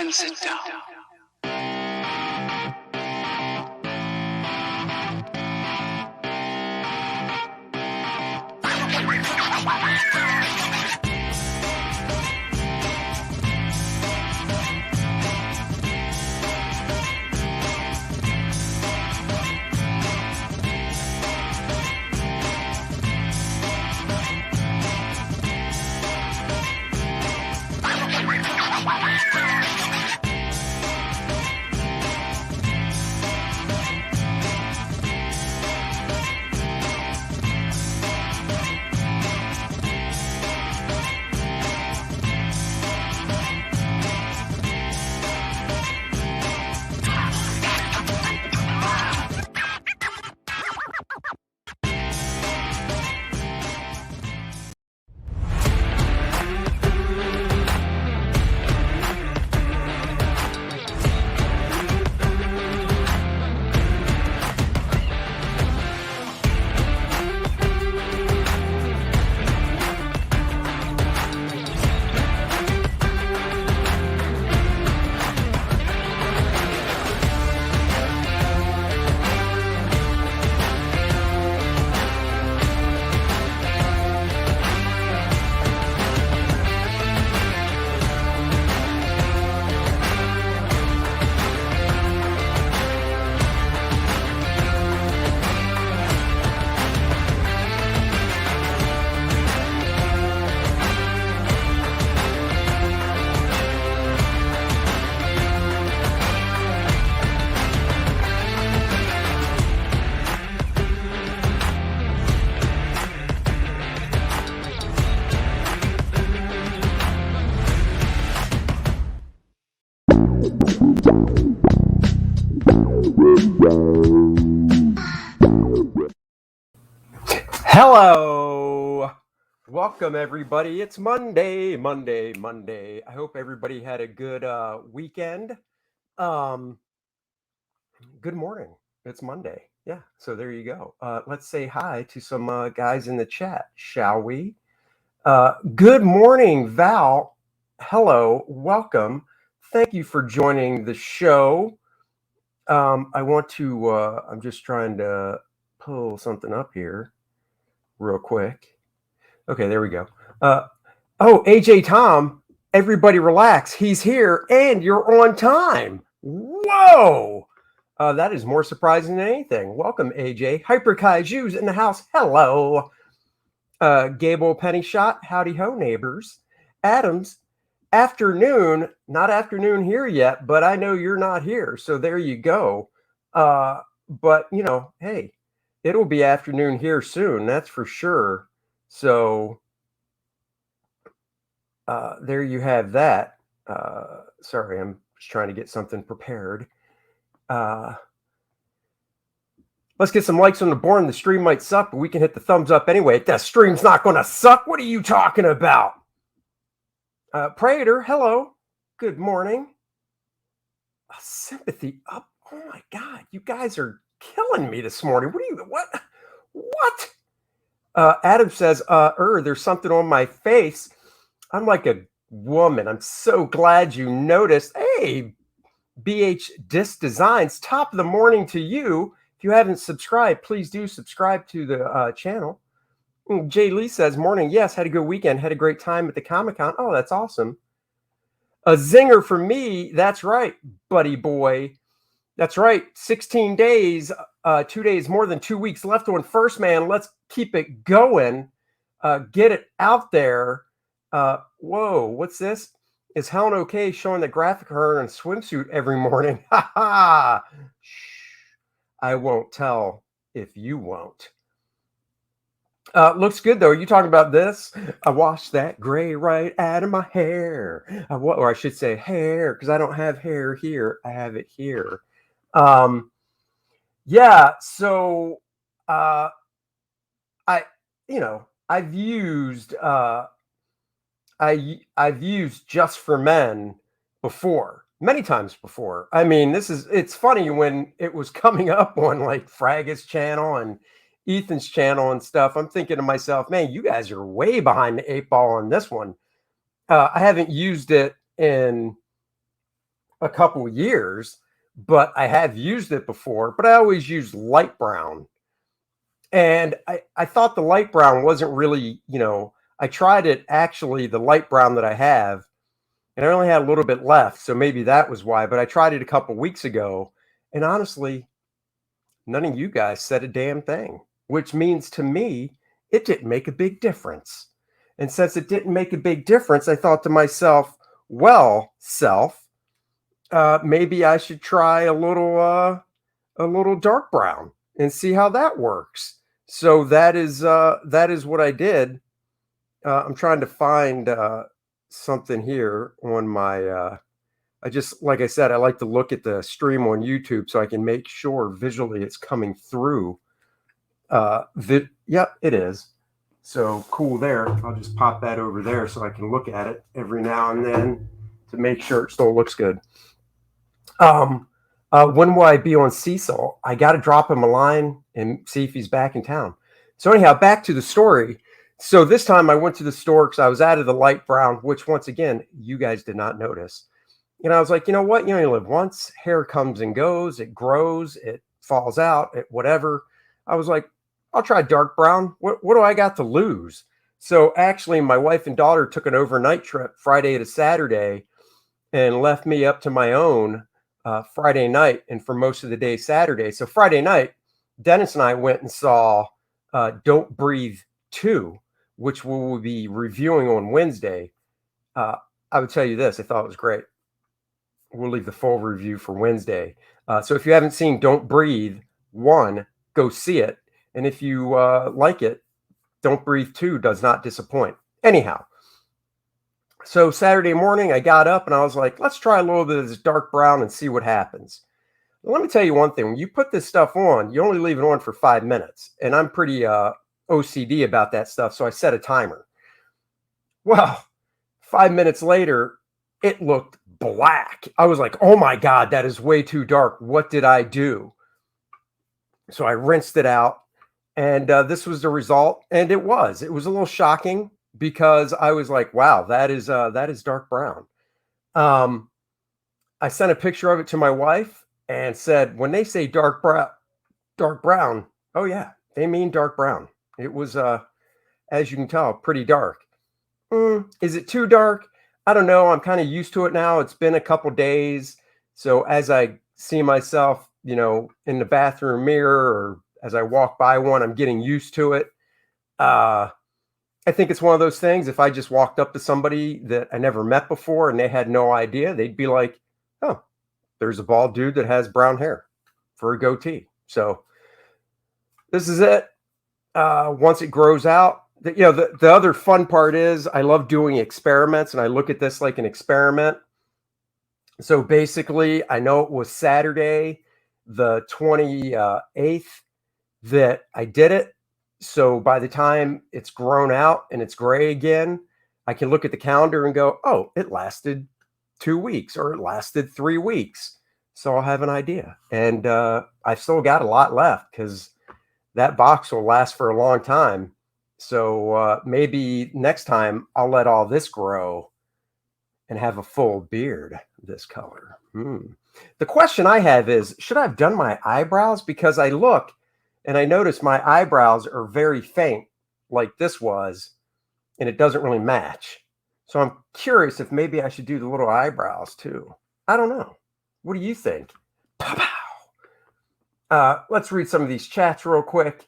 and sit down. Hello, welcome everybody. It's Monday. I hope everybody had a good weekend. Good morning. It's Monday. Yeah, so there you go. Let's say hi to some guys in the chat, shall we? Good morning, Val. Hello, welcome. Thank you for joining the show. I want to, I'm just trying to pull something up here real quick. Okay, there we go. AJ Tom, everybody relax. He's here and you're on time. Whoa! That is more surprising than anything. Welcome, AJ. Hyper Kaiju's in the house. Hello. Gable Penny Shot. Howdy ho, neighbors. Adams, afternoon. Not afternoon here yet, but I know you're not here. So there you go. But, you know, hey, it'll be afternoon here soon. That's for sure. So there you have that. Sorry, I'm just trying to get something prepared. Let's get some likes on the board. The stream might suck, but we can hit the thumbs up anyway. The stream's not going to suck. What are you talking about? Prater, hello. Good morning. Sympathy up. Oh my God, you guys are killing me this morning. What? Adam says, there's something on my face. I'm like a woman. I'm so glad you noticed. Hey, BH Disc Designs, top of the morning to you. If you haven't subscribed, please do subscribe to the channel. Jay Lee says, morning. Yes, had a good weekend. Had a great time at the Comic-Con. Oh, that's awesome. A zinger for me. That's right, buddy boy. That's right. 16 days, 2 days, more than 2 weeks left on First Man. Let's keep it going. Get it out there. Whoa, what's this? Is Helen okay showing the graphic of her in a swimsuit every morning? Ha ha! Shh. I won't tell if you won't. Looks good though. Are you talking about this? I washed that gray right out of my hair. Or I should say hair, because I don't have hair here. I have it here. Yeah. So, I've used I've used Just for Men before, many times before. I mean, it's funny when it was coming up on like Fraga's channel and Ethan's channel and stuff. I'm thinking to myself, man, you guys are way behind the 8 ball on this one. I haven't used it in a couple years, but I have used it before, but I always used light brown. And I thought the light brown wasn't really, I tried it actually, the light brown that I have, and I only had a little bit left. So maybe that was why, but I tried it a couple weeks ago. And honestly, none of you guys said a damn thing, which means to me, it didn't make a big difference. And since it didn't make a big difference, I thought to myself, well, self, maybe I should try a little dark brown and see how that works. So that is what I did. I'm trying to find something here on my. I just like I said, I like to look at the stream on YouTube so I can make sure visually it's coming through. Yep, it is. So cool there. I'll just pop that over there so I can look at it every now and then to make sure it still looks good. When will I be on Cecil? I got to drop him a line and see if he's back in town. So anyhow, back to the story. So this time I went to the store because I was out of the light brown, which once again, you guys did not notice. I was like, you know what? You only live once. Hair comes and goes. It grows. It falls out. It whatever. I was like, I'll try dark brown. What do I got to lose? So actually, my wife and daughter took an overnight trip Friday to Saturday and left me up to my own Friday night and for most of the day Saturday. So Friday night, Dennis and I went and saw Don't Breathe 2, which we will be reviewing on Wednesday. I would tell you this. I thought it was great. We'll leave the full review for Wednesday. So if you haven't seen Don't Breathe 1, go see it. And if you like it, Don't Breathe 2 does not disappoint. Anyhow, so Saturday morning, I got up and I was like, let's try a little bit of this dark brown and see what happens. Let me tell you one thing. When you put this stuff on, you only leave it on for 5 minutes. And I'm pretty OCD about that stuff. So I set a timer. Well, 5 minutes later, it looked black. I was like, oh my God, that is way too dark. What did I do? So I rinsed it out. And this was the result. And it was a little shocking because I was like, wow, that is dark brown. I sent a picture of it to my wife and said, when they say dark brown, oh yeah, they mean dark brown. It was, as you can tell, pretty dark. Is it too dark? I don't know. I'm kind of used to it now. It's been a couple days. So as I see myself, in the bathroom mirror or as I walk by one, I'm getting used to it. I think it's one of those things. If I just walked up to somebody that I never met before and they had no idea, they'd be like, oh, there's a bald dude that has brown hair for a goatee. So this is it. Once it grows out, the other fun part is I love doing experiments and I look at this like an experiment. So basically, I know it was Saturday, the 28th that I did it. So by the time it's grown out and it's gray again, I can look at the calendar and go, oh, it lasted 2 weeks or it lasted 3 weeks. So I'll have an idea. And I've still got a lot left because that box will last for a long time. So maybe next time I'll let all this grow and have a full beard this color. The question I have is, should I have done my eyebrows? Because I look and I notice my eyebrows are very faint like this was, and it doesn't really match. So I'm curious if maybe I should do the little eyebrows too. I don't know. What do you think? Pow-pow. Let's read some of these chats real quick.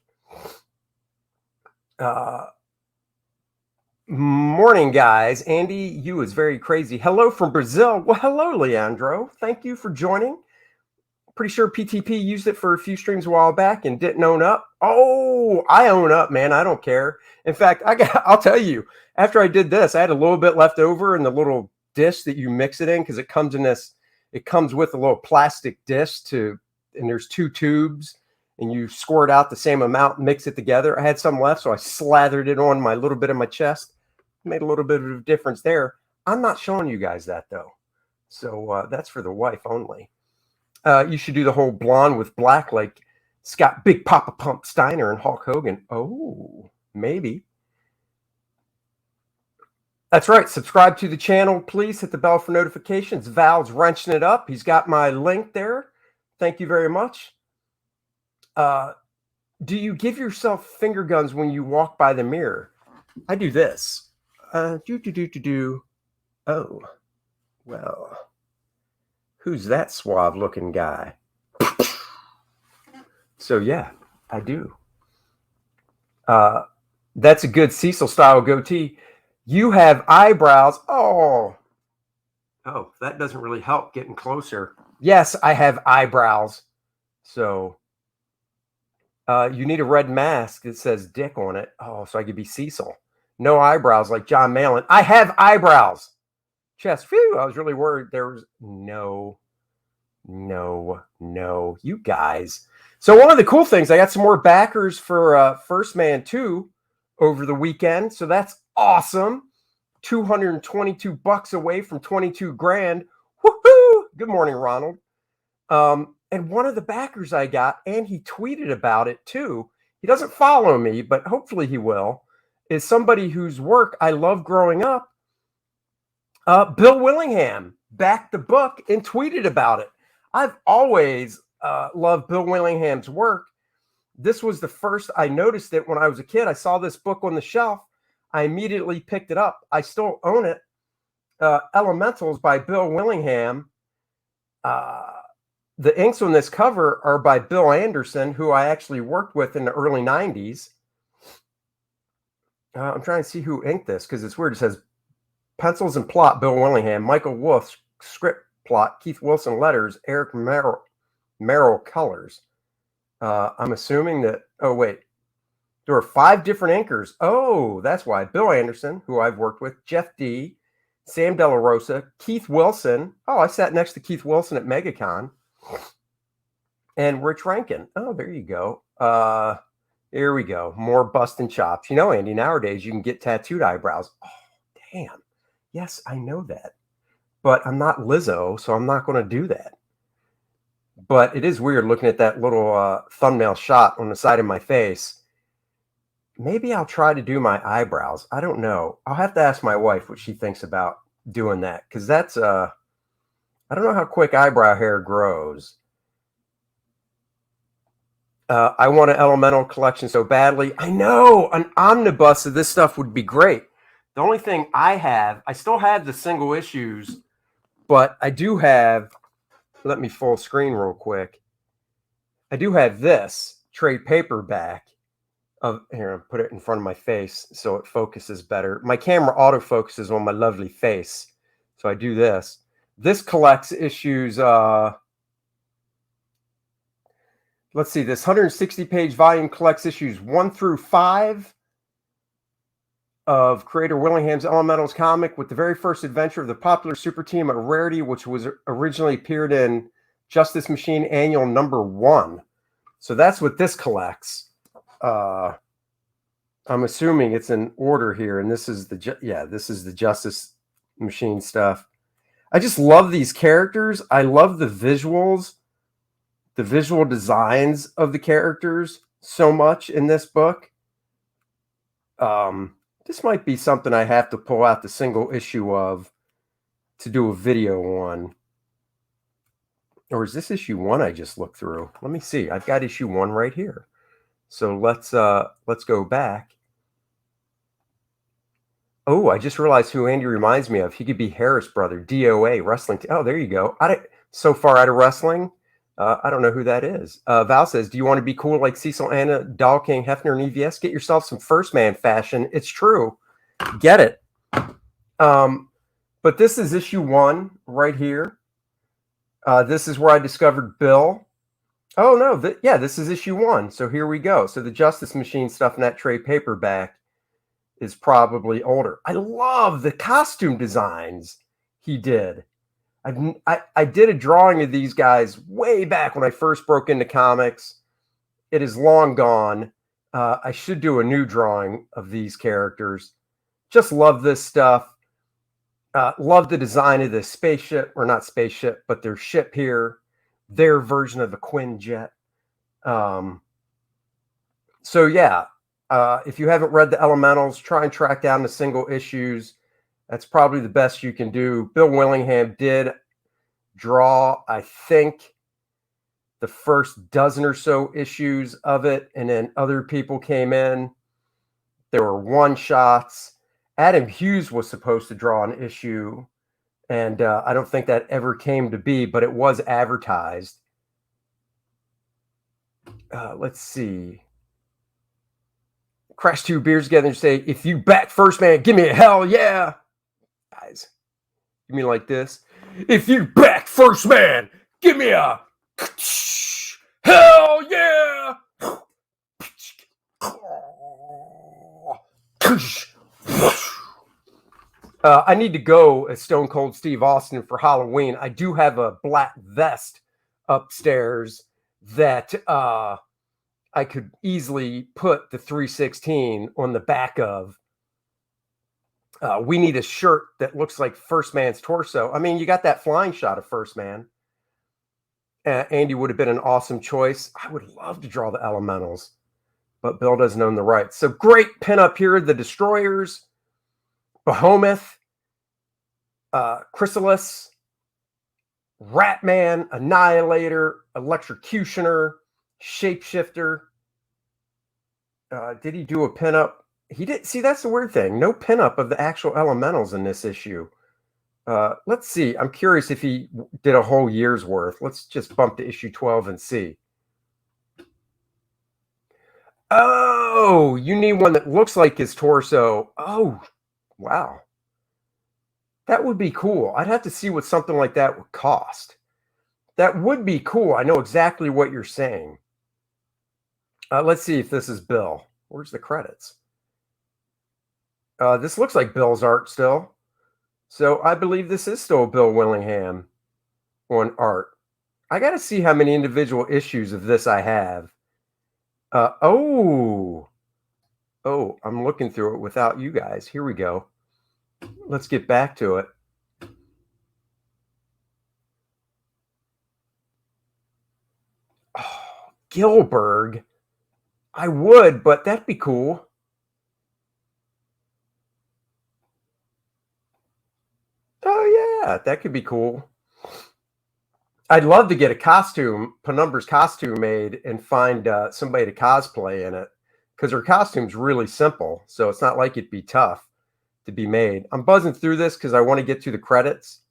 Morning, guys. Andy, you is very crazy. Hello from Brazil. Well, hello, Leandro. Thank you for joining. Pretty sure PTP used it for a few streams a while back and didn't own up. Oh, I own up, man. I don't care. In fact, I'll tell you, after I did this, I had a little bit left over in the little dish that you mix it in because it comes with a little plastic disc and there's 2 tubes and you squirt out the same amount, mix it together. I had some left, so I slathered it on my little bit of my chest. Made a little bit of a difference there. I'm not showing you guys that though. So that's for the wife only. You should do the whole blonde with black like Scott Big Papa Pump Steiner and Hulk Hogan. Oh, maybe. That's right. Subscribe to the channel, please. Hit the bell for notifications. Val's wrenching it up. He's got my link there. Thank you very much. Do you give yourself finger guns when you walk by the mirror? I do this. Oh, well, who's that suave looking guy? So yeah, I do. That's a good Cecil style goatee. You have eyebrows. Oh, that doesn't really help getting closer. Yes, I have eyebrows. So you need a red mask that says dick on it. Oh, so I could be Cecil. No eyebrows like John Malin. I have eyebrows. Chest. Phew, I was really worried. There was no, you guys. So one of the cool things, I got some more backers for First Man 2 over the weekend. So that's awesome. $222 away from 22 grand. Woohoo! Good morning, Ronald. And one of the backers I got, and he tweeted about it too. He doesn't follow me, but hopefully he will, is somebody whose work I love growing up. Bill Willingham backed the book and tweeted about it. I've always loved Bill Willingham's work. This was the first I noticed it when I was a kid. I saw this book on the shelf. I immediately picked it up. I still own it. Elementals by Bill Willingham. The inks on this cover are by Bill Anderson, who I actually worked with in the early 90s. I'm trying to see who inked this because it's weird. It says pencils and plot, Bill Willingham, Michael Wolf, script plot, Keith Wilson letters, Eric Merrill colors. I'm assuming that, oh, wait. There were 5 different inkers. Oh, that's why. Bill Anderson, who I've worked with, Jeff D., Sam De La Rosa, Keith Wilson. Oh, I sat next to Keith Wilson at MegaCon. And Rich Rankin. Oh, there you go. Here we go. More busting chops. You know, Andy, nowadays you can get tattooed eyebrows. Oh, damn. Yes, I know that. But I'm not Lizzo, so I'm not going to do that. But it is weird looking at that little thumbnail shot on the side of my face. Maybe I'll try to do my eyebrows. I don't know. I'll have to ask my wife what she thinks about doing that. Because that's, I don't know how quick eyebrow hair grows. I want an Elemental collection so badly. I know an omnibus of this stuff would be great. The only thing I still have the single issues, but I do have, let me full screen real quick. I do have this trade paperback of, here, I'll put it in front of my face so it focuses better. My camera autofocuses on my lovely face. So I do this. This collects issues, let's see, this 160-page volume collects issues 1 through 5 of creator Willingham's Elementals comic with the very first adventure of the popular super team, a rarity, which was originally appeared in Justice Machine Annual number 1. So that's what this collects. I'm assuming it's in order here, and this is this is the Justice Machine stuff. I just love these characters. I love the visuals, the visual designs of the characters so much in this book. This might be something I have to pull out the single issue of to do a video on. Or is this issue 1 I just looked through? Let me see. I've got issue 1 right here. So let's go back. Oh, I just realized who Andy reminds me of. He could be Harris brother, DOA, wrestling. Oh, there you go. So far out of wrestling, I don't know who that is. Val says, do you want to be cool like Cecil Anna, Doll King, Hefner, and EVS? Get yourself some First Man fashion. It's true. Get it. But this is issue 1 right here. This is where I discovered Bill. Oh, no. This is issue 1. So here we go. So the Justice Machine stuff in that trade paperback is probably older. I love the costume designs he did. I did a drawing of these guys way back when I first broke into comics. It is long gone. I should do a new drawing of these characters. Just love this stuff. Love the design of this spaceship, or not spaceship, but their ship here, their version of a Quinjet. So yeah, if you haven't read the Elementals, try and track down the single issues. That's probably the best you can do. Bill Willingham did draw, I think, the first dozen or so issues of it, and then other people came in. There were one shots. Adam Hughes was supposed to draw an issue, and I don't think that ever came to be, but it was advertised. Let's see. Crash two beers together and say, if you back first man, give me a hell yeah. Guys, you mean like this? If you back first man, give me a hell yeah. I need to go as Stone Cold Steve Austin for Halloween. I do have a black vest upstairs that I could easily put the 316 on the back of. We need a shirt that looks like First Man's torso. I mean, you got that flying shot of First Man. Andy would have been an awesome choice. I would love to draw the Elementals, but Bill doesn't own the rights. So great pinup here. The Destroyers, Behemoth, Chrysalis, Ratman, Annihilator, Electrocutioner, Shapeshifter. Did he do a pinup? He did. See, that's the weird thing. No pinup of the actual Elementals in this issue. Let's see. I'm curious if he did a whole year's worth. Let's just bump to issue 12 and see. Oh, you need one that looks like his torso. Oh, wow. That would be cool. I'd have to see what something like that would cost. That would be cool. I know exactly what you're saying. Let's see if this is Bill. Where's the credits? This looks like Bill's art still. So I believe this is still Bill Willingham on art. I got to see how many individual issues of this I have. Oh, I'm looking through it without you guys. Here we go. Let's get back to it. Oh, Gilbert. I would, but that'd be cool. Oh, yeah, that could be cool. I'd love to get a costume, Penumbra's costume made, and find somebody to cosplay in it, because her costume's really simple, so it's not like it'd be tough to be made. I'm buzzing through this because I want to get to the credits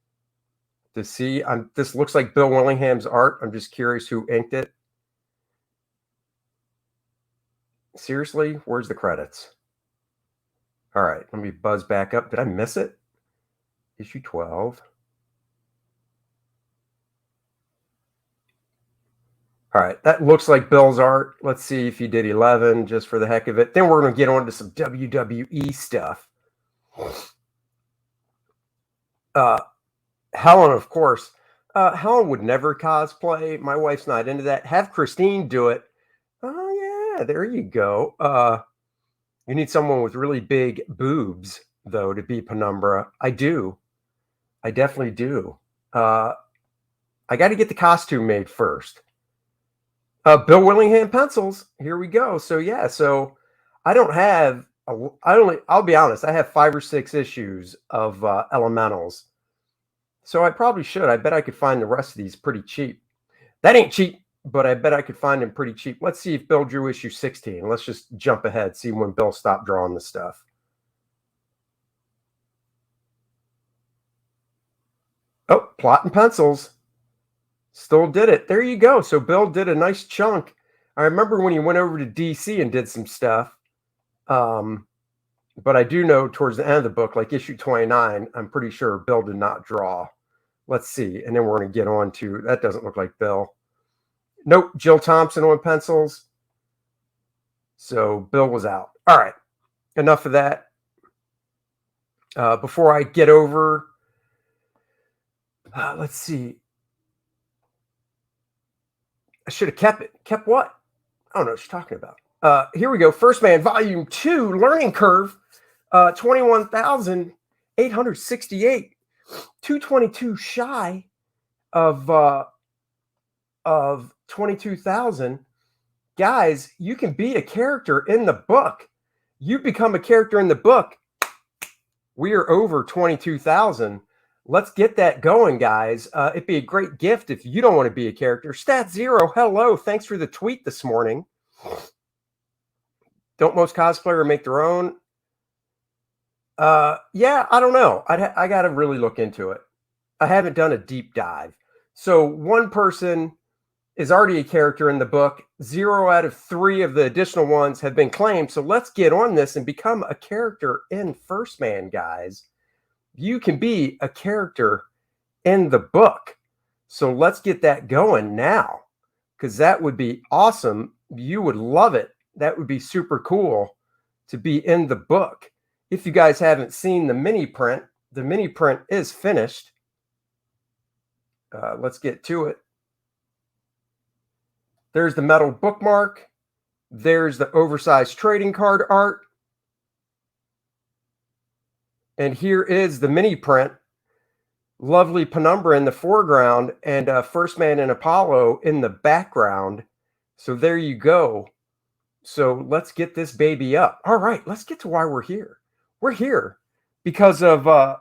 to see. This looks like Bill Willingham's art. I'm just curious who inked it. Seriously, where's the credits? All right, let me buzz back up. Did I miss it? Issue 12. All right, that looks like Bill's art. Let's see if he did 11 just for the heck of it. Then we're going to get on to some WWE stuff. Helen, of course. Helen would never cosplay. My wife's not into that. Have Christine do it. Oh, yeah, there you go. You need someone with really big boobs, though, to be Penumbra. I do. I definitely do. I got to get the costume made first. Bill Willingham pencils. Here we go. So, yeah. So, I don't have... I'll be honest. I have 5 or 6 issues of Elementals. So, I probably should. I bet I could find the rest of these pretty cheap. That ain't cheap, but I bet I could find them pretty cheap. Let's see if Bill drew issue 16. Let's just jump ahead, see when Bill stopped drawing the stuff. Oh, plot and pencils. Still did it. There you go. So Bill did a nice chunk. I remember when he went over to DC and did some stuff. But I do know towards the end of the book, like issue 29, I'm pretty sure Bill did not draw. Let's see. And then we're going to get on to, that doesn't look like Bill. Nope, Jill Thompson on pencils. So Bill was out. All right, enough of that. Before I get over, let's see. I should have kept it. Kept what? I don't know what you're talking about. Here we go. First Man, Volume 2, Learning Curve, 21,868. 222 shy of 22,000. Guys, you can be a character in the book. You become a character in the book. We are over 22,000. Let's get that going, guys. It'd be a great gift if you don't want to be a character. Stat Zero, hello. Thanks for the tweet this morning. Don't most cosplayer make their own? Yeah, I don't know. I got to really look into it. I haven't done a deep dive. So one person is already a character in the book. 0 out of 3 of the additional ones have been claimed. So let's get on this and become a character in First Man, guys. You can be a character in the book. So let's get that going now, because that would be awesome. You would love it. That would be super cool to be in the book. If you guys haven't seen the mini print is finished. Let's get to it. There's the metal bookmark. There's the oversized trading card art. And here is the mini print. Lovely penumbra in the foreground and First Man and Apollo in the background. So there you go. So let's get this baby up. All right, let's get to why we're here. We're here because of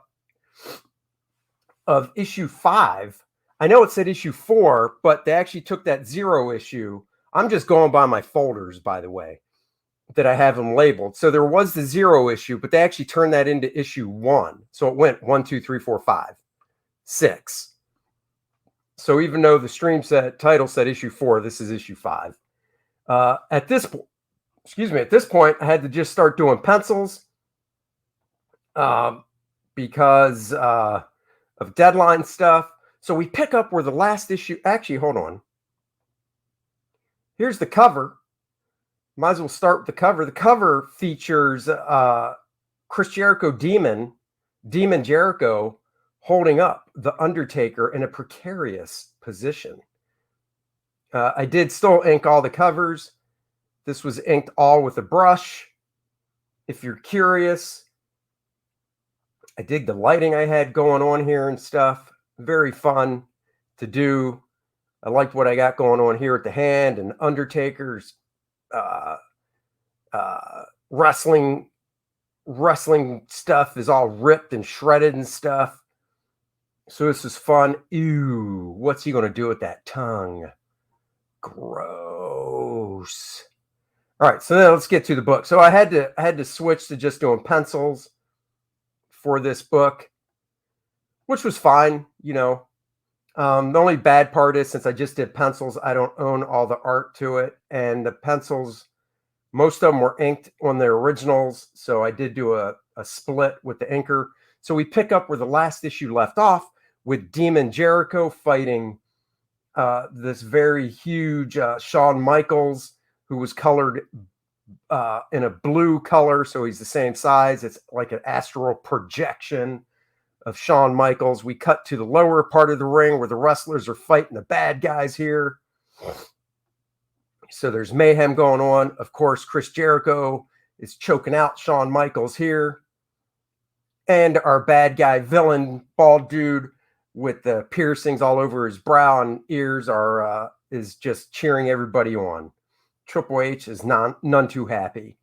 issue 5. I know it said issue 4, but they actually took that 0 issue. I'm just going by my folders, by the way, that I have them labeled. So there was the 0 issue, but they actually turned that into issue 1. So it went 1, 2, 3, 4, 5, 6. So even though the stream title said issue 4, this is issue 5. At this point, I had to just start doing pencils because of deadline stuff. So we pick up where the last issue, actually, hold on. Here's the cover. Might as well start with the cover. The cover features Chris Jericho Demon Jericho holding up the Undertaker in a precarious position. I did still ink all the covers. This was inked all with a brush. If you're curious, I dig the lighting I had going on here and stuff. Very fun to do. I liked what I got going on here at the hand, and Undertaker's wrestling stuff is all ripped and shredded and stuff. So this is fun. Ew, what's he going to do with that tongue? Gross. All right, so then let's get to the book. So I had to switch to just doing pencils for this book, which was fine, you know. The only bad part is, since I just did pencils, I don't own all the art to it. And the pencils, most of them were inked on their originals. So I did do a split with the inker. So we pick up where the last issue left off with Demon Jericho fighting this very huge Shawn Michaels, who was colored in a blue color. So he's the same size. It's like an astral projection of Shawn Michaels. We cut to the lower part of the ring where the wrestlers are fighting the bad guys here. So there's mayhem going on. Of course, Chris Jericho is choking out Shawn Michaels here. And our bad guy villain, bald dude with the piercings all over his brow and ears is just cheering everybody on. Triple H is none too happy.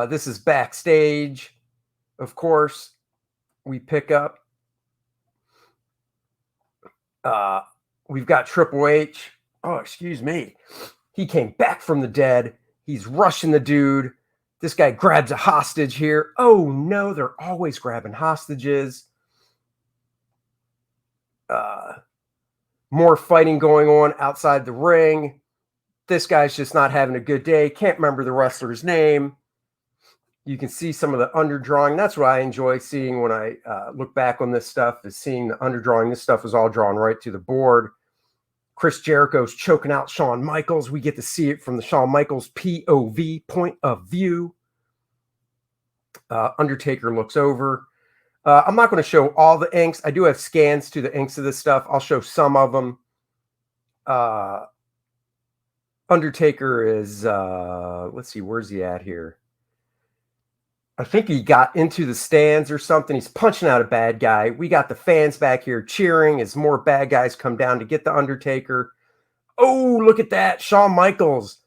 This is backstage, of course. We pick up. We've got Triple H. Oh, excuse me. He came back from the dead. He's rushing the dude. This guy grabs a hostage here. Oh, no, they're always grabbing hostages. More fighting going on outside the ring. This guy's just not having a good day. Can't remember the wrestler's name. You can see some of the underdrawing. That's what I enjoy seeing when I look back on this stuff, is seeing the underdrawing. This stuff was all drawn right to the board. Chris Jericho's choking out Shawn Michaels. We get to see it from the Shawn Michaels POV, point of view. Undertaker looks over. I'm not going to show all the inks. I do have scans to the inks of this stuff. I'll show some of them. Undertaker is, let's see, where's he at here? I think he got into the stands or something. He's punching out a bad guy. We got the fans back here cheering as more bad guys come down to get the Undertaker. Oh, look at that. Shawn Michaels.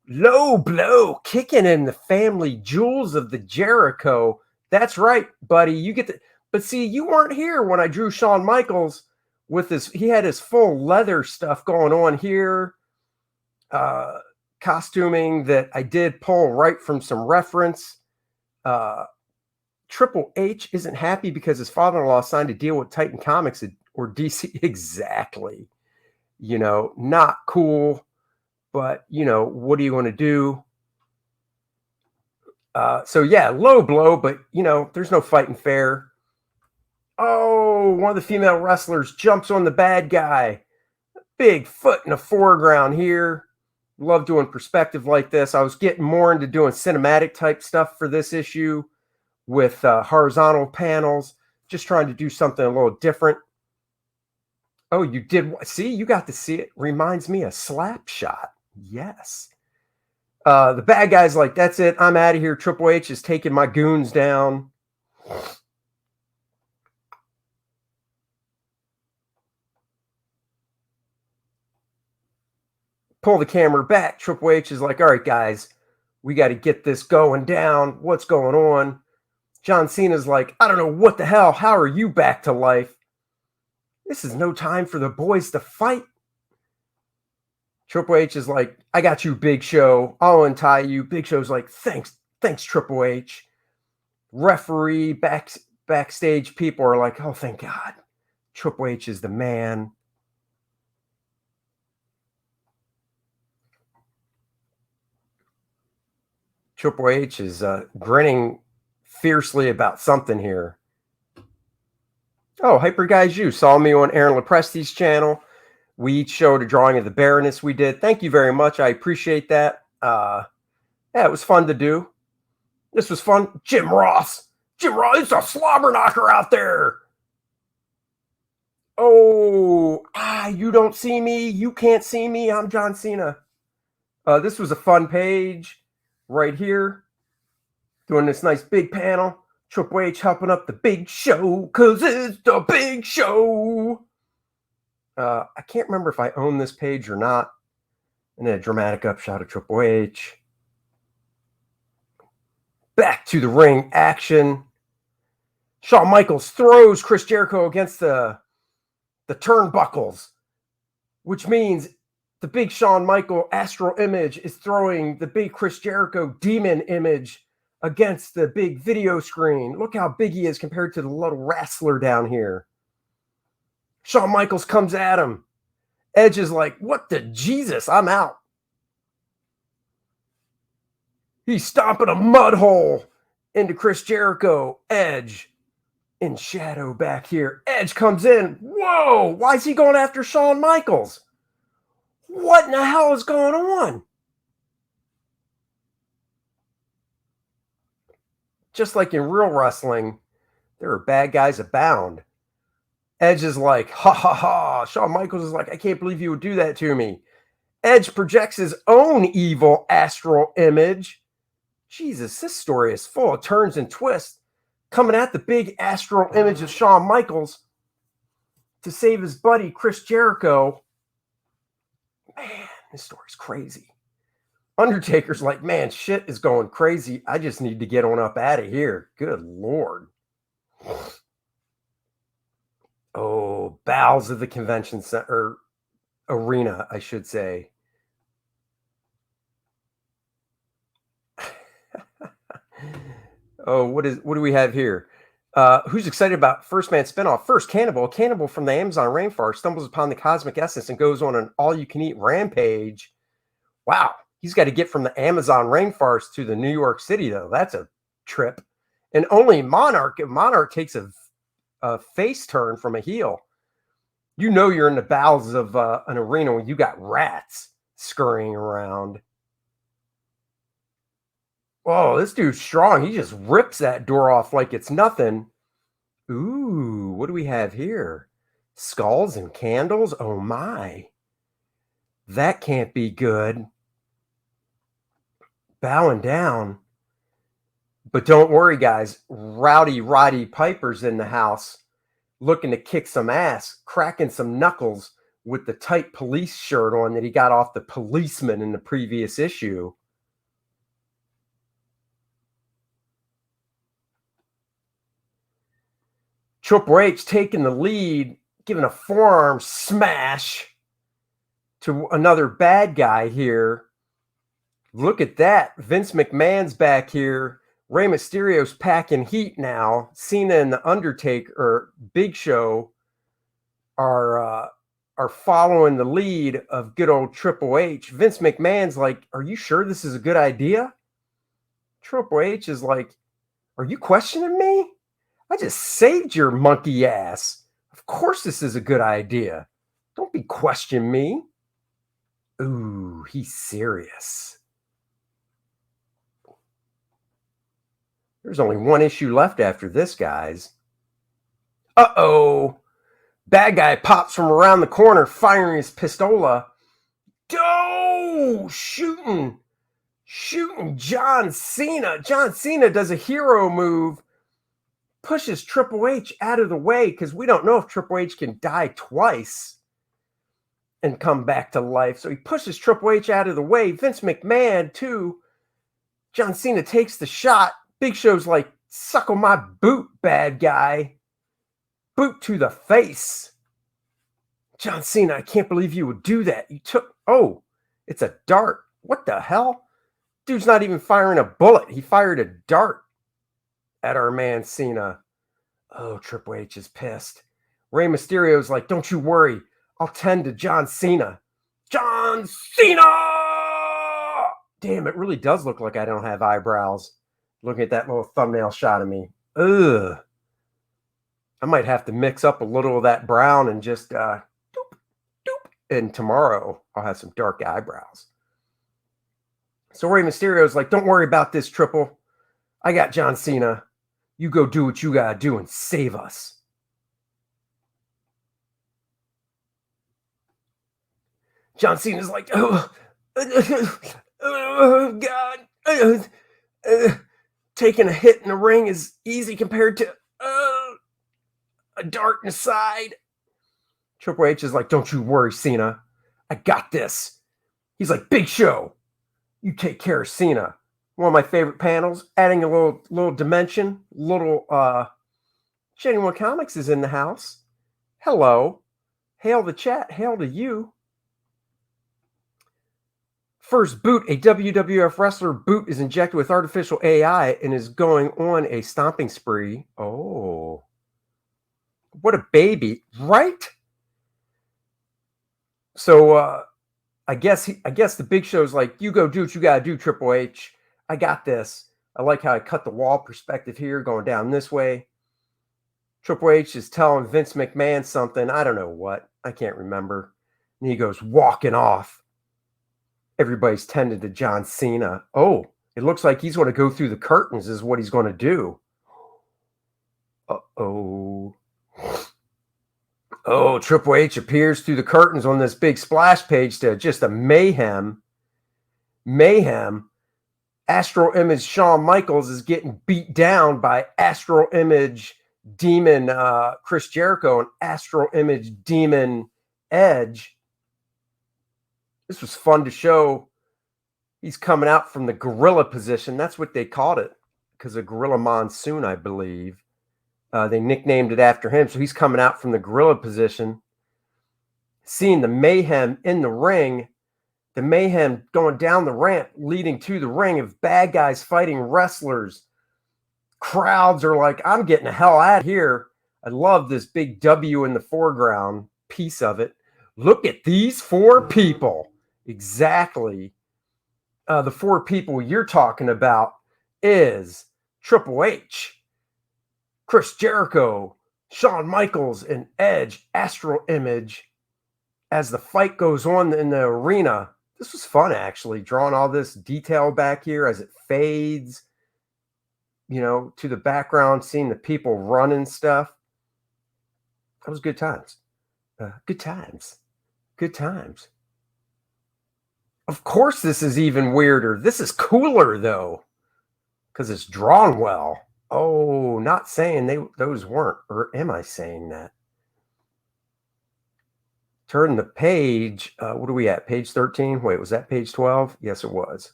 Low blow, kicking in the family jewels of the Jericho. That's right, buddy. You get the but see, you weren't here when I drew Shawn Michaels with his he had his full leather stuff going on here. Uh Costuming that I did pull right from some reference. Uh Triple H isn't happy because his father-in-law signed a deal with Titan Comics or DC. Exactly. Not cool, but what are you going to do? So yeah, low blow, but there's no fighting fair. Oh, one of the female wrestlers jumps on the bad guy. Big foot in the foreground here. Love doing perspective like this. I was getting more into doing cinematic type stuff for this issue with horizontal panels, just trying to do something a little different. Oh, you did see? You got to see it. Reminds me of Slap Shot. Yes. The bad guy's like, that's it. I'm out of here. Triple H is taking my goons down. Pull the camera back. Triple H is like, all right, guys, we got to get this going down. What's going on? John Cena's like, I don't know what the hell. How are you back to life? This is no time for the boys to fight. Triple H is like, I got you, Big Show. I'll untie you. Big Show's like, thanks, Triple H. Referee, backstage people are like, oh, thank God. Triple H is the man. Triple H is grinning fiercely about something here. Oh, Hyper Guys, you saw me on Aaron Lepresti's channel. We each showed a drawing of the Baroness we did. Thank you very much. I appreciate that. Yeah, it was fun to do. This was fun. Jim Ross, it's a slobber knocker out there. Oh, you don't see me. You can't see me. I'm John Cena. This was a fun page right here. Doing this nice big panel. Triple H helping up the Big Show because it's the Big Show. I can't remember if I own this page or not. And then a dramatic upshot of Triple H. Back to the ring action. Shawn Michaels throws Chris Jericho against the turnbuckles, which means the big Shawn Michael astral image is throwing the big Chris Jericho demon image against the big video screen. Look how big he is compared to the little wrestler down here. Shawn Michaels comes at him. Edge is like, what the Jesus? I'm out. He's stomping a mud hole into Chris Jericho. Edge in shadow back here. Edge comes in. Whoa! Why is he going after Shawn Michaels? What in the hell is going on? Just like in real wrestling, there are bad guys abound. Edge is like, ha ha ha. Shawn Michaels is like, I can't believe you would do that to me. Edge projects his own evil astral image. Jesus, this story is full of turns and twists. Coming at the big astral image of Shawn Michaels to save his buddy Chris Jericho. Man, this story's crazy. Undertaker's like, man, shit is going crazy. I just need to get on up out of here. Good Lord. Oh, bowels of the convention center, arena, I should say. Oh, what do we have here? Who's excited about First Man spinoff? First, Cannibal. A cannibal from the Amazon rainforest stumbles upon the cosmic essence and goes on an all-you-can-eat rampage. Wow, he's got to get from the Amazon rainforest to the New York City, though. That's a trip. And only Monarch takes a face turn from a heel. You know you're in the bowels of an arena when you got rats scurrying around. Oh, this dude's strong. He just rips that door off like it's nothing. Ooh, what do we have here? Skulls and candles? Oh my. That can't be good. Bowing down. But don't worry, guys. Rowdy Roddy Piper's in the house looking to kick some ass, cracking some knuckles with the tight police shirt on that he got off the policeman in the previous issue. Triple H taking the lead, giving a forearm smash to another bad guy here. Look at that. Vince McMahon's back here. Rey Mysterio's packing heat now. Cena and the Undertaker, or Big Show, are following the lead of good old Triple H. Vince McMahon's like, are you sure this is a good idea? Triple H is like, are you questioning me? I just saved your monkey ass. Of course this is a good idea. Don't be questioning me. Ooh, he's serious. There's only one issue left after this, guys. Uh-oh. Bad guy pops from around the corner, firing his pistola. Oh, shooting John Cena. John Cena does a hero move, pushes Triple H out of the way, because we don't know if Triple H can die twice and come back to life. So he pushes Triple H out of the way. Vince McMahon, too. John Cena takes the shot. Big Show's like, suckle my boot, bad guy. Boot to the face. John Cena, I can't believe you would do that. You took, oh, it's a dart. What the hell? Dude's not even firing a bullet. He fired a dart at our man Cena. Oh, Triple H is pissed. Rey Mysterio's like, don't you worry. I'll tend to John Cena. John Cena! Damn, it really does look like I don't have eyebrows. Looking at that little thumbnail shot of me. Ugh. I might have to mix up a little of that brown and just doop, doop. And tomorrow I'll have some dark eyebrows. So Rey Mysterio's like, don't worry about this, Triple. I got John Cena. You go do what you gotta do and save us. John Cena's like, oh God. Taking a hit in the ring is easy compared to a dart in the side. Triple H is like, don't you worry, Cena. I got this. He's like, Big Show, you take care of Cena. One of my favorite panels, adding a little dimension. Genuine Comics is in the house. Hello. Hail the chat. Hail to you. First boot, a WWF wrestler boot is injected with artificial AI and is going on a stomping spree. Oh. What a baby, right? So I guess the Big Show's like, you go do what you gotta do, Triple H. I got this. I like how I cut the wall perspective here, going down this way. Triple H is telling Vince McMahon something. I don't know what. I can't remember. And he goes walking off. Everybody's tended to John Cena. Oh, it looks like he's going to go through the curtains is what he's going to do. Uh-oh. Oh, Triple H appears through the curtains on this big splash page to just a mayhem. Astral Image Shawn Michaels is getting beat down by Astral Image Demon Chris Jericho and Astral Image Demon Edge. This was fun to show. He's coming out from the gorilla position. That's what they called it because of Gorilla Monsoon, I believe. They nicknamed it after him. So he's coming out from the gorilla position. Seeing the mayhem in the ring, the mayhem going down the ramp leading to the ring of bad guys fighting wrestlers. Crowds are like, I'm getting the hell out of here. I love this big W in the foreground piece of it. Look at these four people. Exactly. The four people you're talking about is Triple H, Chris Jericho, Shawn Michaels, and Edge, Astral Image. As the fight goes on in the arena, this was fun, actually, drawing all this detail back here as it fades, to the background, seeing the people running stuff. That was good times. Good times. Of course, this is even weirder. This is cooler, though, because it's drawn well. Oh, not saying those weren't, or am I saying that? Turn the page. What are we at? Page 13? Wait, was that page 12? Yes, it was.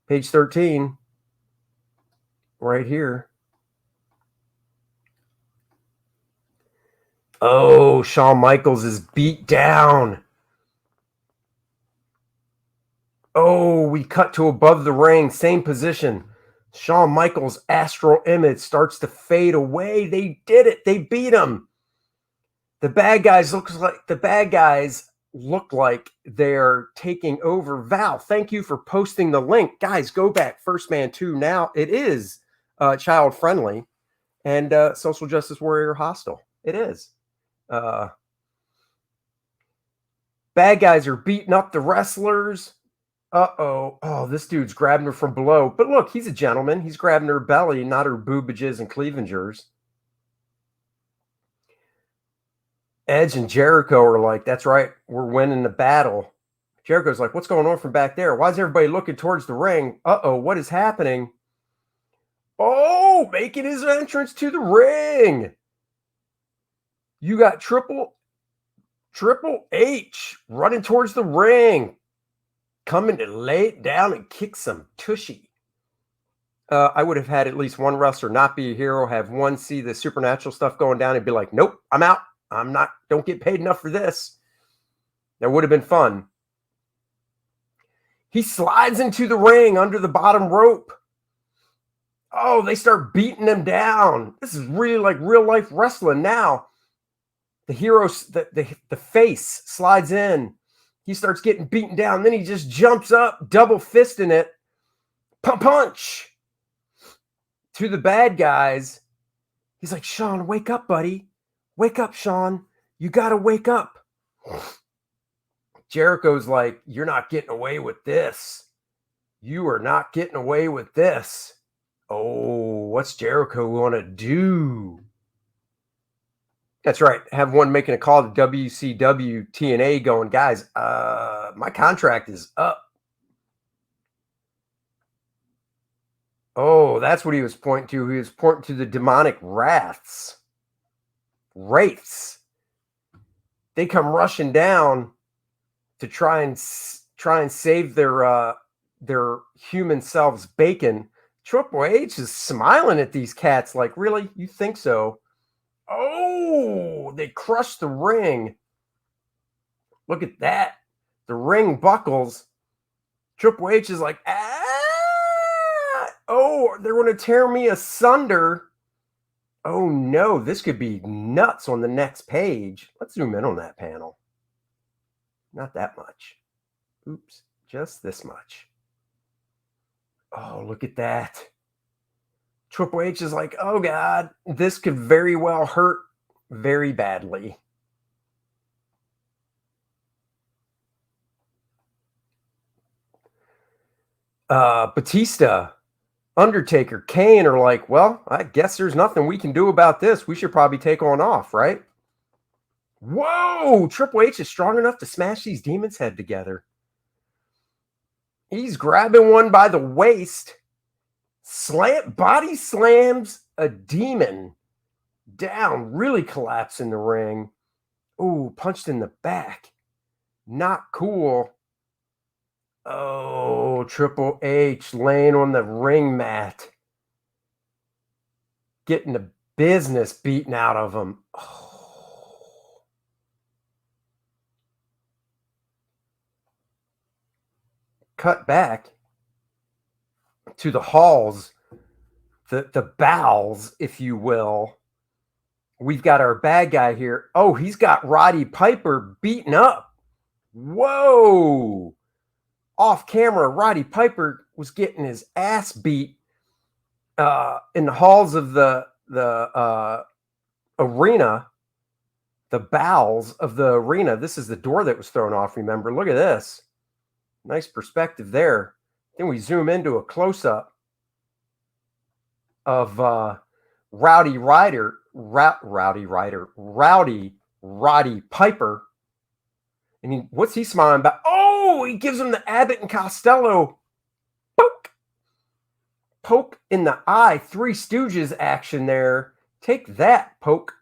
Page 13. Right here. Oh, Shawn Michaels is beat down. Oh, we cut to above the ring, same position. Shawn Michaels' astral image starts to fade away. They did it. They beat him. The bad guys look like they're taking over. Val, thank you for posting the link. Guys, go back. First Man 2 now. It is child friendly and social justice warrior hostile. It is. Bad guys are beating up the wrestlers. Uh-oh. Oh, this dude's grabbing her from below. But look, he's a gentleman. He's grabbing her belly, not her boobages and cleavagers. Edge and Jericho are like, that's right, we're winning the battle. Jericho's like, what's going on from back there? Why is everybody looking towards the ring? Uh-oh, what is happening? Oh, making his entrance to the ring. You got Triple H running towards the ring, coming to lay it down and kick some tushy. I would have had at least one wrestler not be a hero, have one see the supernatural stuff going down and be like, nope, I'm out. I'm not, don't get paid enough for this. That would have been fun. He slides into the ring under the bottom rope. Oh, they start beating him down. This is really like real life wrestling now. The hero, the face slides in. He starts getting beaten down. Then he just jumps up, double fisting it. Punch to the bad guys. He's like, Shawn, wake up, buddy. Wake up, Shawn. You got to wake up. Jericho's like, you're not getting away with this. You are not getting away with this. Oh, what's Jericho want to do? That's right. Have one making a call to WCW TNA going, guys, my contract is up. Oh, that's what he was pointing to. He was pointing to the demonic wraiths. They come rushing down to try and save their human selves bacon. Triple H is smiling at these cats like, really? You think so? Oh, they crushed the ring. Look at that. The ring buckles. Triple H is like, oh, they're going to tear me asunder. Oh no, this could be nuts on the next page. Let's zoom in on that panel. Not that much. Oops, just this much. Oh, look at that. Triple H is like, oh God, this could very well hurt very badly. Batista, Undertaker, Kane are like, well, I guess there's nothing we can do about this. We should probably take on off, right? Whoa, Triple H is strong enough to smash these demons' head together. He's grabbing one by the waist, body slams a demon down, really collapsing the ring. Ooh, punched in the back. Not cool. Oh, Triple H laying on the ring mat. Getting the business beaten out of him. Oh. Cut back to the halls, the bowels, if you will. We've got our bad guy here. Oh, he's got Roddy Piper beaten up. Whoa. Off camera, Roddy Piper was getting his ass beat in the halls of the arena, the bowels of the arena. This is the door that was thrown off, remember? Look at this. Nice perspective there. Then we zoom into a close-up of Roddy Piper. And what's he smiling about? Oh, he gives him the Abbott and Costello poke in the eye. Three Stooges action there. Take that, poke.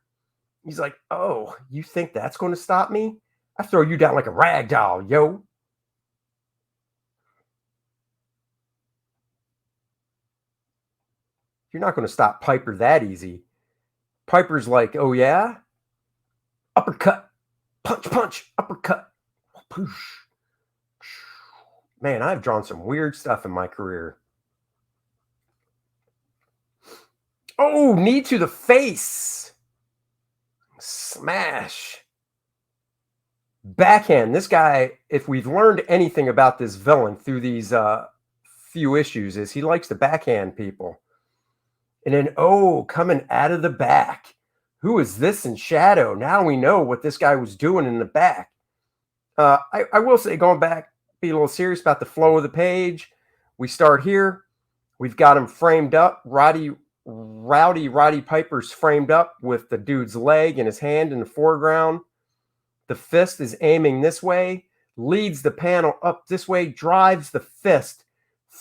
He's like, oh, you think that's going to stop me? I throw you down like a rag doll, yo. You're not going to stop Piper that easy. Piper's like, oh, yeah? uppercut, punch, punch, uppercut, poosh. Man, I've drawn some weird stuff in my career. Oh, knee to the face. Smash. Backhand. This guy, if we've learned anything about this villain through these few issues, is he likes to backhand people. And then, oh, coming out of the back. Who is this in shadow? Now we know what this guy was doing in the back. I will say, going back, be a little serious about the flow of the page. We start here. We've got him framed up. Roddy Piper's framed up with the dude's leg and his hand in the foreground. The fist is aiming this way, leads the panel up this way, drives the fist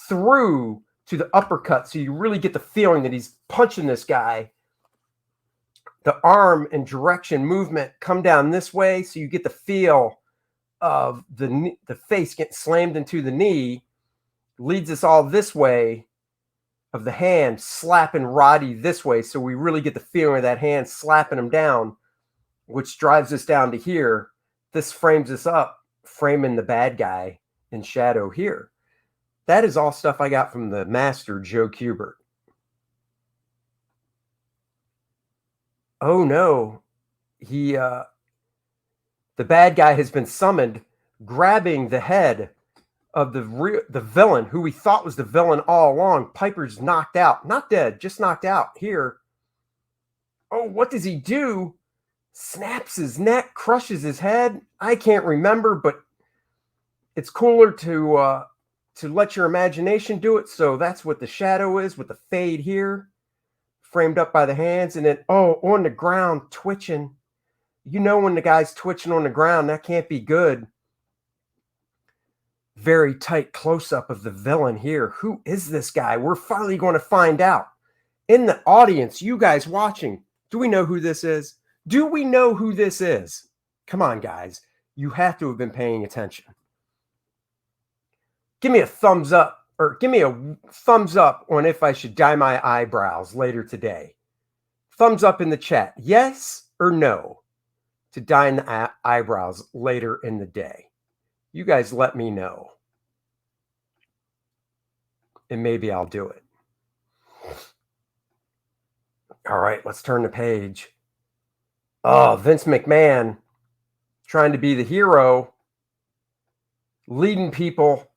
through to the uppercut. So you really get the feeling that he's punching this guy. The arm and direction movement come down this way. So you get the feel of the face getting slammed into the knee, leads us all this way, of the hand slapping Roddy this way. So we really get the feeling of that hand slapping him down, which drives us down to here. This frames us up, framing the bad guy in shadow here. That is all stuff I got from the master, Joe Kubert. Oh no, the bad guy has been summoned, grabbing the head of the villain, who we thought was the villain all along. Piper's knocked out, not dead, just knocked out here. Oh, what does he do? Snaps his neck, crushes his head. I can't remember, but it's cooler to let your imagination do it. So that's what the shadow is, with the fade here, framed up by the hands, and then on the ground, twitching. You know when the guy's twitching on the ground, that can't be good. Very tight close-up of the villain here. Who is this guy? We're finally going to find out. In the audience, you guys watching, do we know who this is? Do we know who this is? Come on, guys. You have to have been paying attention. Give me a thumbs up, or give me a thumbs up on if I should dye my eyebrows later today. Thumbs up in the chat. Yes or no to dyeing the eyebrows later in the day. You guys let me know. And maybe I'll do it. All right, let's turn the page. Oh, Vince McMahon trying to be the hero, leading people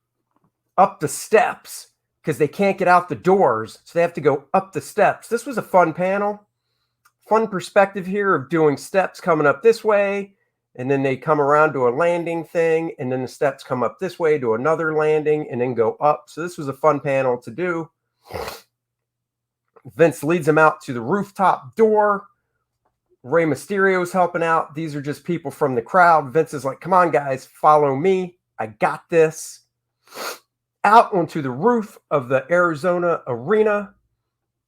up the steps because they can't get out the doors. So they have to go up the steps. This was a fun panel. Fun perspective here of doing steps coming up this way. And then they come around to a landing thing, and then the steps come up this way to another landing and then go up. So this was a fun panel to do. Vince leads them out to the rooftop door. Rey Mysterio's helping out. These are just people from the crowd. Vince is like, come on, guys, follow me. I got this. Out onto the roof of the Arizona arena.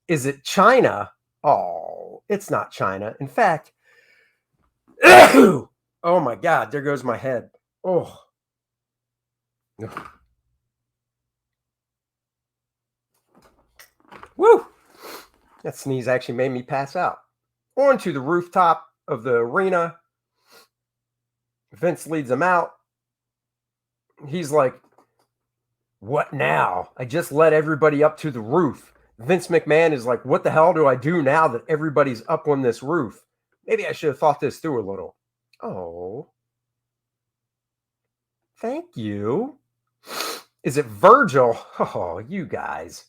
Is it China? Oh, it's not China. In fact, oh my God, there goes my head. Oh. Woo! That sneeze actually made me pass out. Onto the rooftop of the arena. Vince leads him out. He's like, what now? I just led everybody up to the roof. Vince McMahon is like, what the hell do I do now that everybody's up on this roof? Maybe I should have thought this through a little. Oh. Thank you. Is it Virgil? Oh, you guys.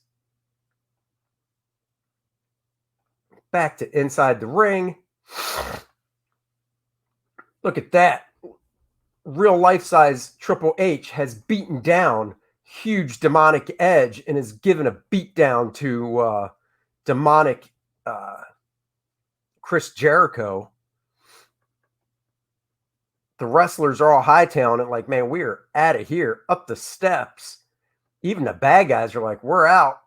Back to inside the ring. Look at that. Real life-size Triple H has beaten down huge demonic Edge and has given a beatdown to demonic Chris Jericho. The wrestlers are all hightailing it like, man, we're out of here, up the steps. Even the bad guys are like, we're out.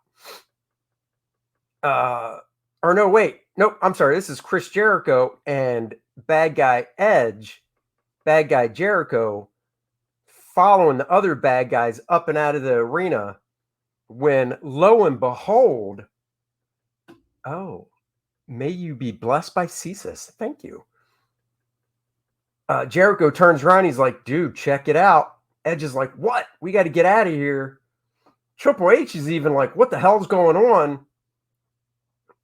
Or no, wait. Nope, I'm sorry. This is Chris Jericho and bad guy Edge, bad guy Jericho, following the other bad guys up and out of the arena when, lo and behold, oh, may you be blessed by Cesus. Thank you. Jericho turns around. He's like, dude, check it out. Edge is like, what? We got to get out of here. Triple H is even like, what the hell's going on?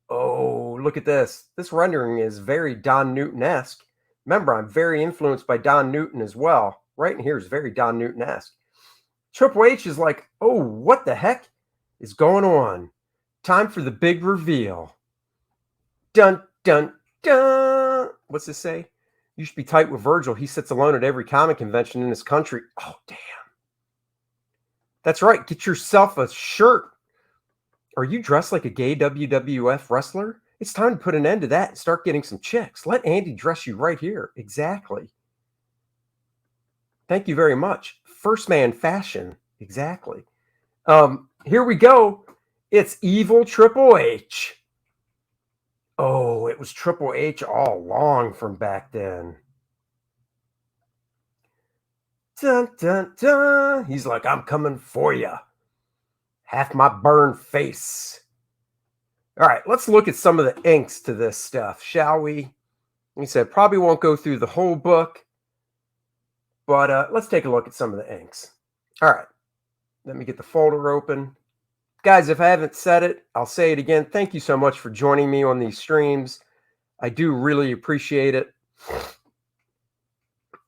Oh, look at this. This rendering is very Don Newton-esque. Remember, I'm very influenced by Don Newton as well. Right in here is very Don Newton-esque. Triple H is like, oh, what the heck is going on? Time for the big reveal. Dun, dun, dun. What's this say? You should be tight with Virgil. He sits alone at every comic convention in this country. Oh, damn. That's right. Get yourself a shirt. Are you dressed like a gay WWF wrestler? It's time to put an end to that and start getting some chicks. Let Andy dress you right here. Exactly. Thank you very much. First man fashion. Exactly. Here we go. It's evil Triple H. Oh, it was Triple H all along from back then. Dun, dun, dun. He's like, I'm coming for you. Half my burned face. All right, let's look at some of the inks to this stuff, shall we? He said, probably won't go through the whole book, but let's take a look at some of the inks. All right, let me get the folder open. Guys, if I haven't said it, I'll say it again. Thank you so much for joining me on these streams. I do really appreciate it.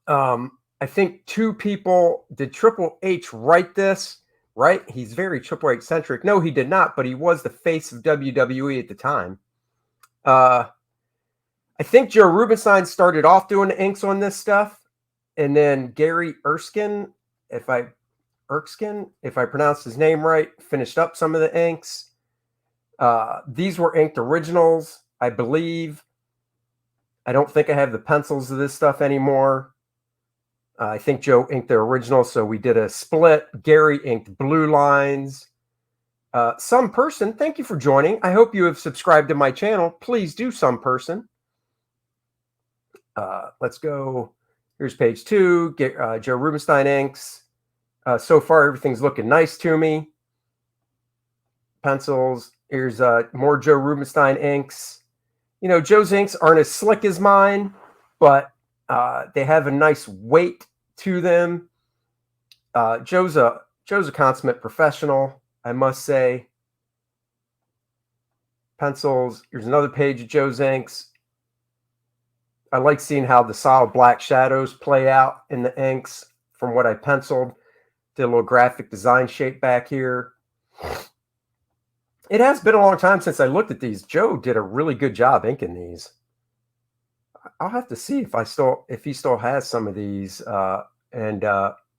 I think 2 people, did Triple H write this? Right? He's very Triple H centric. No, he did not, but he was the face of WWE at the time. I think Joe Rubenstein started off doing the inks on this stuff, and then Gary Erskine, if I pronounced his name right, finished up some of the inks. These were inked originals, I believe. I don't think I have the pencils of this stuff anymore. I think Joe inked the original, so we did a split. Gary inked blue lines. Some person, thank you for joining. I hope you have subscribed to my channel. Please do, some person. Let's go. Here's page 2. Joe Rubenstein inks. So far, everything's looking nice to me. Pencils. Here's more Joe Rubenstein inks. You know, Joe's inks aren't as slick as mine, but they have a nice weight to them. Joe's a consummate professional, I must say. Pencils. Here's another page of Joe's inks. I like seeing how the solid black shadows play out in the inks from what I penciled. Did a little graphic design shape back here. It has been a long time since I looked at these. Joe did a really good job inking these. I'll have to see if he still has some of these and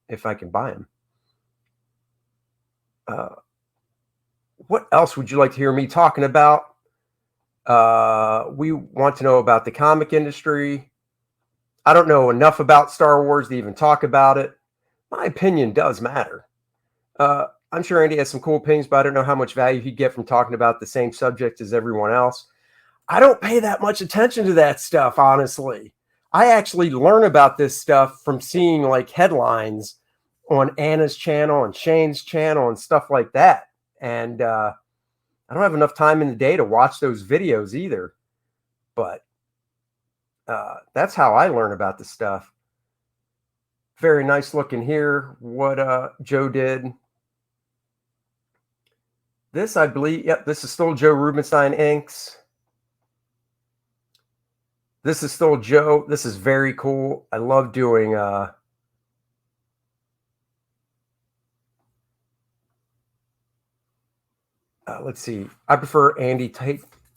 if I can buy them. What else would you like to hear me talking about? We want to know about the comic industry. I don't know enough about Star Wars to even talk about it. My opinion does matter. I'm sure Andy has some cool opinions, but I don't know how much value he'd get from talking about the same subject as everyone else. I don't pay that much attention to that stuff, honestly. I actually learn about this stuff from seeing like headlines on Anna's channel and Shane's channel and stuff like that. And I don't have enough time in the day to watch those videos either. But that's how I learn about the stuff. Very nice looking here, what Joe did. This, I believe, yep, this is still Joe Rubenstein inks. This is still Joe. This is very cool. I love doing let's see. I prefer Andy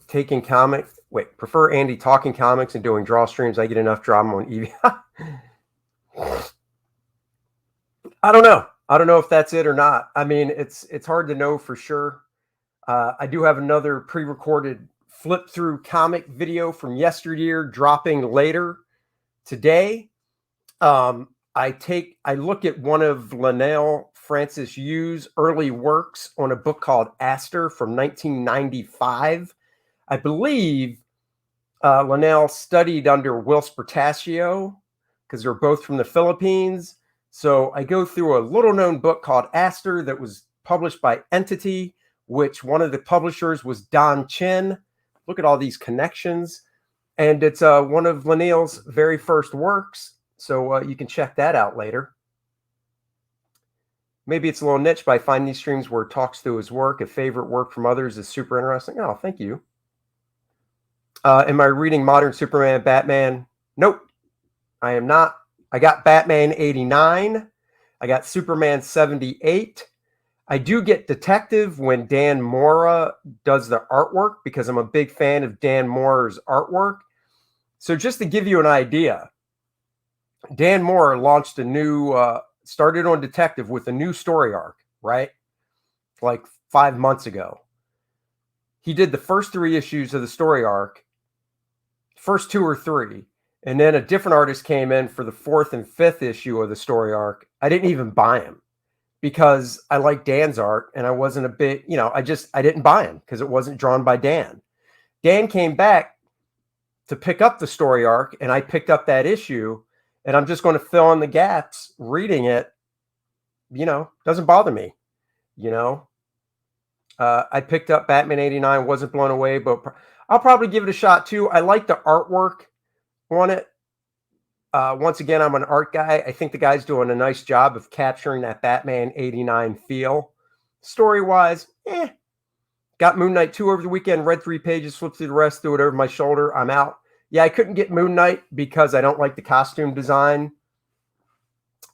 taking comics. Prefer Andy talking comics and doing draw streams. I get enough drama on EV. I don't know. I don't know if that's it or not. I mean, it's hard to know for sure. I do have another pre-recorded flip through comic video from yesteryear dropping later today. I look at one of Linnell Francis Yu's early works on a book called Astor from 1995. I believe Linnell studied under Whilce Portacio because they're both from the Philippines. So I go through a little known book called Astor that was published by Entity, which one of the publishers was Don Chin. Look at all these connections. And it's one of Linnell's very first works. So you can check that out later. Maybe it's a little niche, but I find these streams where it talks through his work, a favorite work from others is super interesting. Oh, thank you. Am I reading Modern Superman, Batman? Nope, I am not. I got Batman 89. I got Superman 78. I do get Detective when Dan Mora does the artwork because I'm a big fan of Dan Mora's artwork. So just to give you an idea, Dan Mora launched a new, started on Detective with a new story arc, right? Like 5 months ago. He did the first 3 issues of the story arc, first 2 or 3, and then a different artist came in for the 4th and 5th issue of the story arc. I didn't even buy him because I like Dan's art and I wasn't a big, I didn't buy him because it wasn't drawn by Dan. Dan came back to pick up the story arc and I picked up that issue and I'm just going to fill in the gaps reading it. Doesn't bother me, I picked up Batman 89, wasn't blown away, but I'll probably give it a shot too. I like the artwork on it. Once again, I'm an art guy. I think the guy's doing a nice job of capturing that Batman 89 feel. Story-wise, Got Moon Knight 2 over the weekend, read 3 pages, flipped through the rest, threw it over my shoulder. I'm out. Yeah, I couldn't get Moon Knight because I don't like the costume design.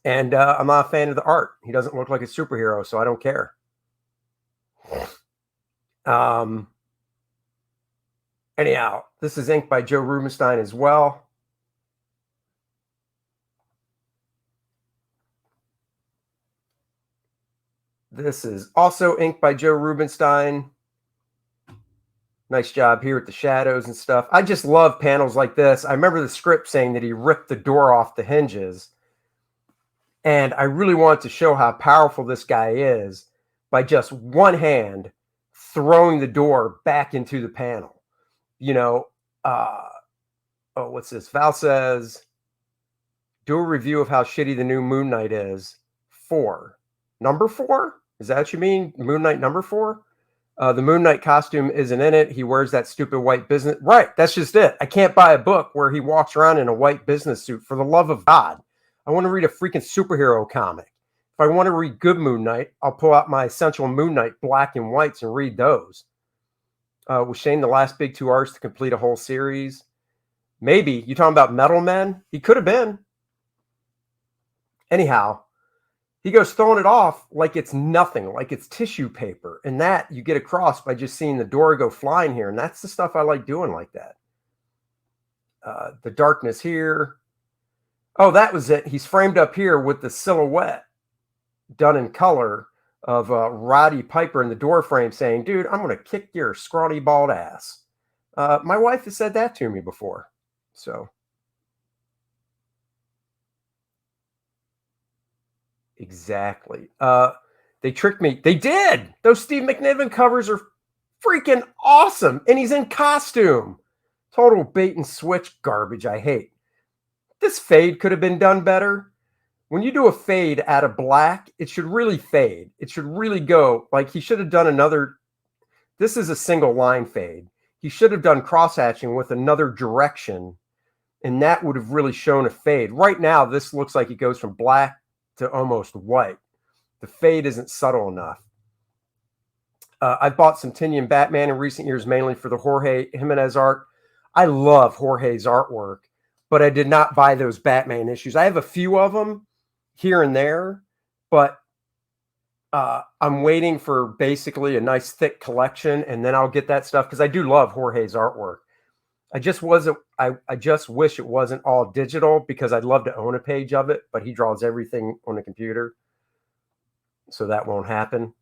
And I'm not a fan of the art. He doesn't look like a superhero, so I don't care. Anyhow, this is inked by Joe Rubenstein as well. This is also inked by Joe Rubenstein. Nice job here with the shadows and stuff. I just love panels like this. I remember the script saying that he ripped the door off the hinges. And I really wanted to show how powerful this guy is by just one hand throwing the door back into the panel. What's this? Val says, do a review of how shitty the new Moon Knight is. 4. Number 4? Is that what you mean? Moon Knight number 4? The Moon Knight costume isn't in it. He wears that stupid white business. Right. That's just it. I can't buy a book where he walks around in a white business suit. For the love of God. I want to read a freaking superhero comic. If I want to read good Moon Knight, I'll pull out my Essential Moon Knight black and whites and read those. Was Shane the last big 2 artists to complete a whole series? Maybe. You talking about Metal Men? He could have been. Anyhow, he goes throwing it off like it's nothing, like it's tissue paper. And that you get across by just seeing the door go flying here. And that's the stuff I like doing like that. The darkness here. Oh, that was it. He's framed up here with the silhouette done in color of Roddy Piper in the door frame saying, dude, I'm going to kick your scrawny bald ass. My wife has said that to me before. So. Exactly. They tricked me. They did. Those Steve McNiven covers are freaking awesome. And he's in costume. Total bait and switch garbage I hate. This fade could have been done better. When you do a fade out of black, it should really fade. It should really go. Like he should have done another. This is a single line fade. He should have done cross hatching with another direction. And that would have really shown a fade. Right now, this looks like it goes from black to almost white. The fade isn't subtle enough. I've bought some Tinian Batman in recent years, mainly for the Jorge Jimenez art. I love Jorge's artwork, but I did not buy those Batman issues. I have a few of them here and there, but I'm waiting for basically a nice thick collection, and then I'll get that stuff because I do love Jorge's artwork. I just wish it wasn't all digital because I'd love to own a page of it, but he draws everything on the computer. So that won't happen.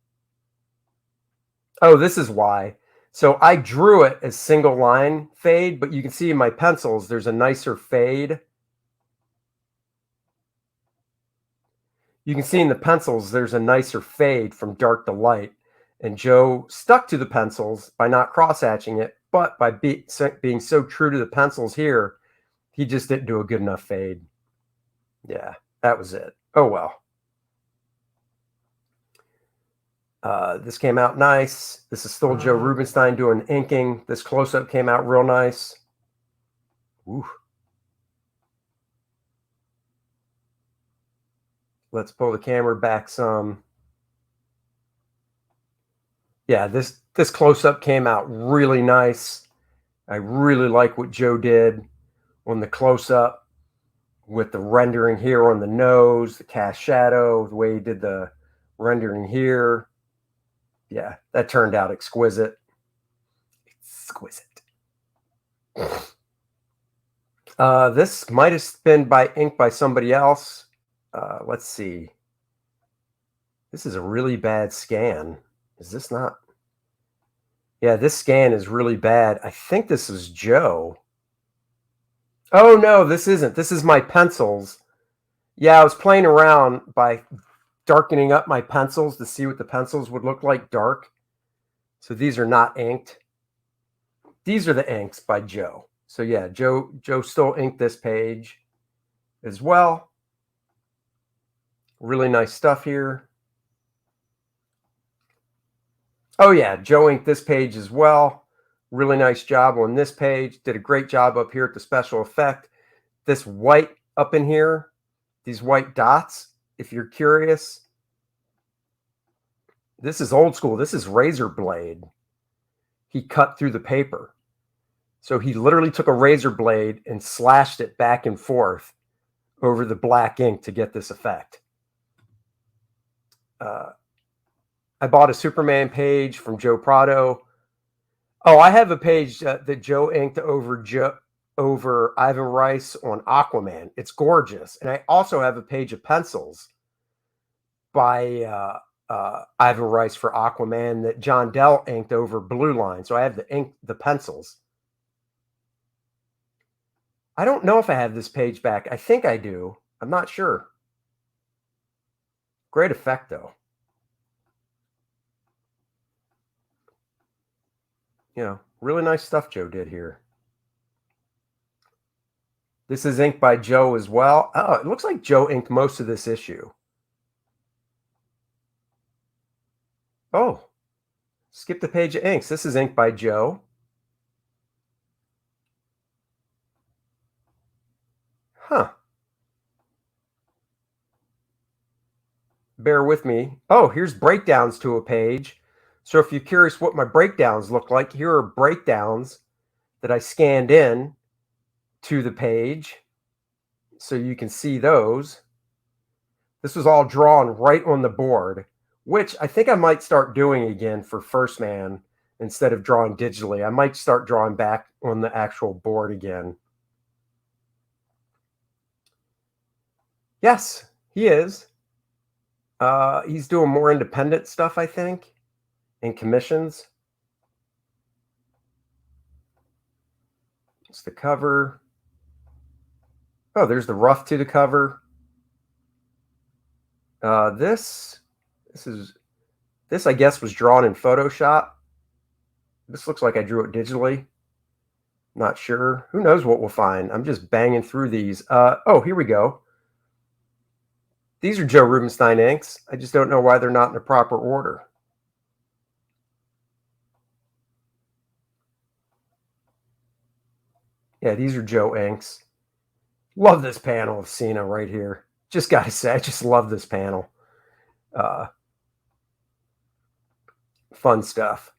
Oh, this is why. So I drew it as single line fade, but you can see in my pencils, there's a nicer fade. You can see in the pencils, there's a nicer fade from dark to light. And Joe stuck to the pencils by not cross-hatching it, but by being so true to the pencils here, he just didn't do a good enough fade. Yeah, that was it. Oh, well. This came out nice. This is still Joe Rubenstein doing inking. This close-up came out real nice. Ooh. Let's pull the camera back some. Yeah, this close-up came out really nice. I really like what Joe did on the close-up with the rendering here on the nose, the cast shadow, the way he did the rendering here. Yeah, that turned out exquisite. Exquisite. This might have been inked by somebody else. Let's see. This is a really bad scan. Is this not? Yeah, this scan is really bad. I think this is Joe. Oh, no, this isn't. This is my pencils. Yeah, I was playing around by darkening up my pencils to see what the pencils would look like dark. So these are not inked. These are the inks by Joe. So yeah, Joe still inked this page as well. Really nice stuff here. Oh yeah, Joe inked this page as well. Really nice job on this page. Did a great job up here at the special effect. This white up in here, these white dots, if you're curious, this is old school. This is razor blade. He cut through the paper. So he literally took a razor blade and slashed it back and forth over the black ink to get this effect. I bought a Superman page from Joe Prado. Oh, I have a page that Joe inked over Ivan Rice on Aquaman. It's gorgeous. And I also have a page of pencils by Ivan Rice for Aquaman that John Dell inked over Blue Line. So I have the pencils. I don't know if I have this page back. I think I do. I'm not sure. Great effect, though. You know, really nice stuff Joe did here. This is inked by Joe as well. Oh, it looks like Joe inked most of this issue. Oh, skip the page of inks. This is inked by Joe. Huh. Bear with me. Oh, here's breakdowns to a page. So if you're curious what my breakdowns look like, here are breakdowns that I scanned in to the page. So you can see those. This was all drawn right on the board, which I think I might start doing again for First Man instead of drawing digitally. I might start drawing back on the actual board again. Yes, he is. He's doing more independent stuff, I think, and commissions. It's the cover. Oh, there's the rough to the cover. This I guess was drawn in Photoshop. This looks like I drew it digitally. Not sure. Who knows what we'll find? I'm just banging through these. Oh, here we go. These are Joe Rubenstein inks. I just don't know why they're not in the proper order. Yeah, these are Joe inks. Love this panel of Cena right here. Just got to say, I just love this panel. Fun stuff.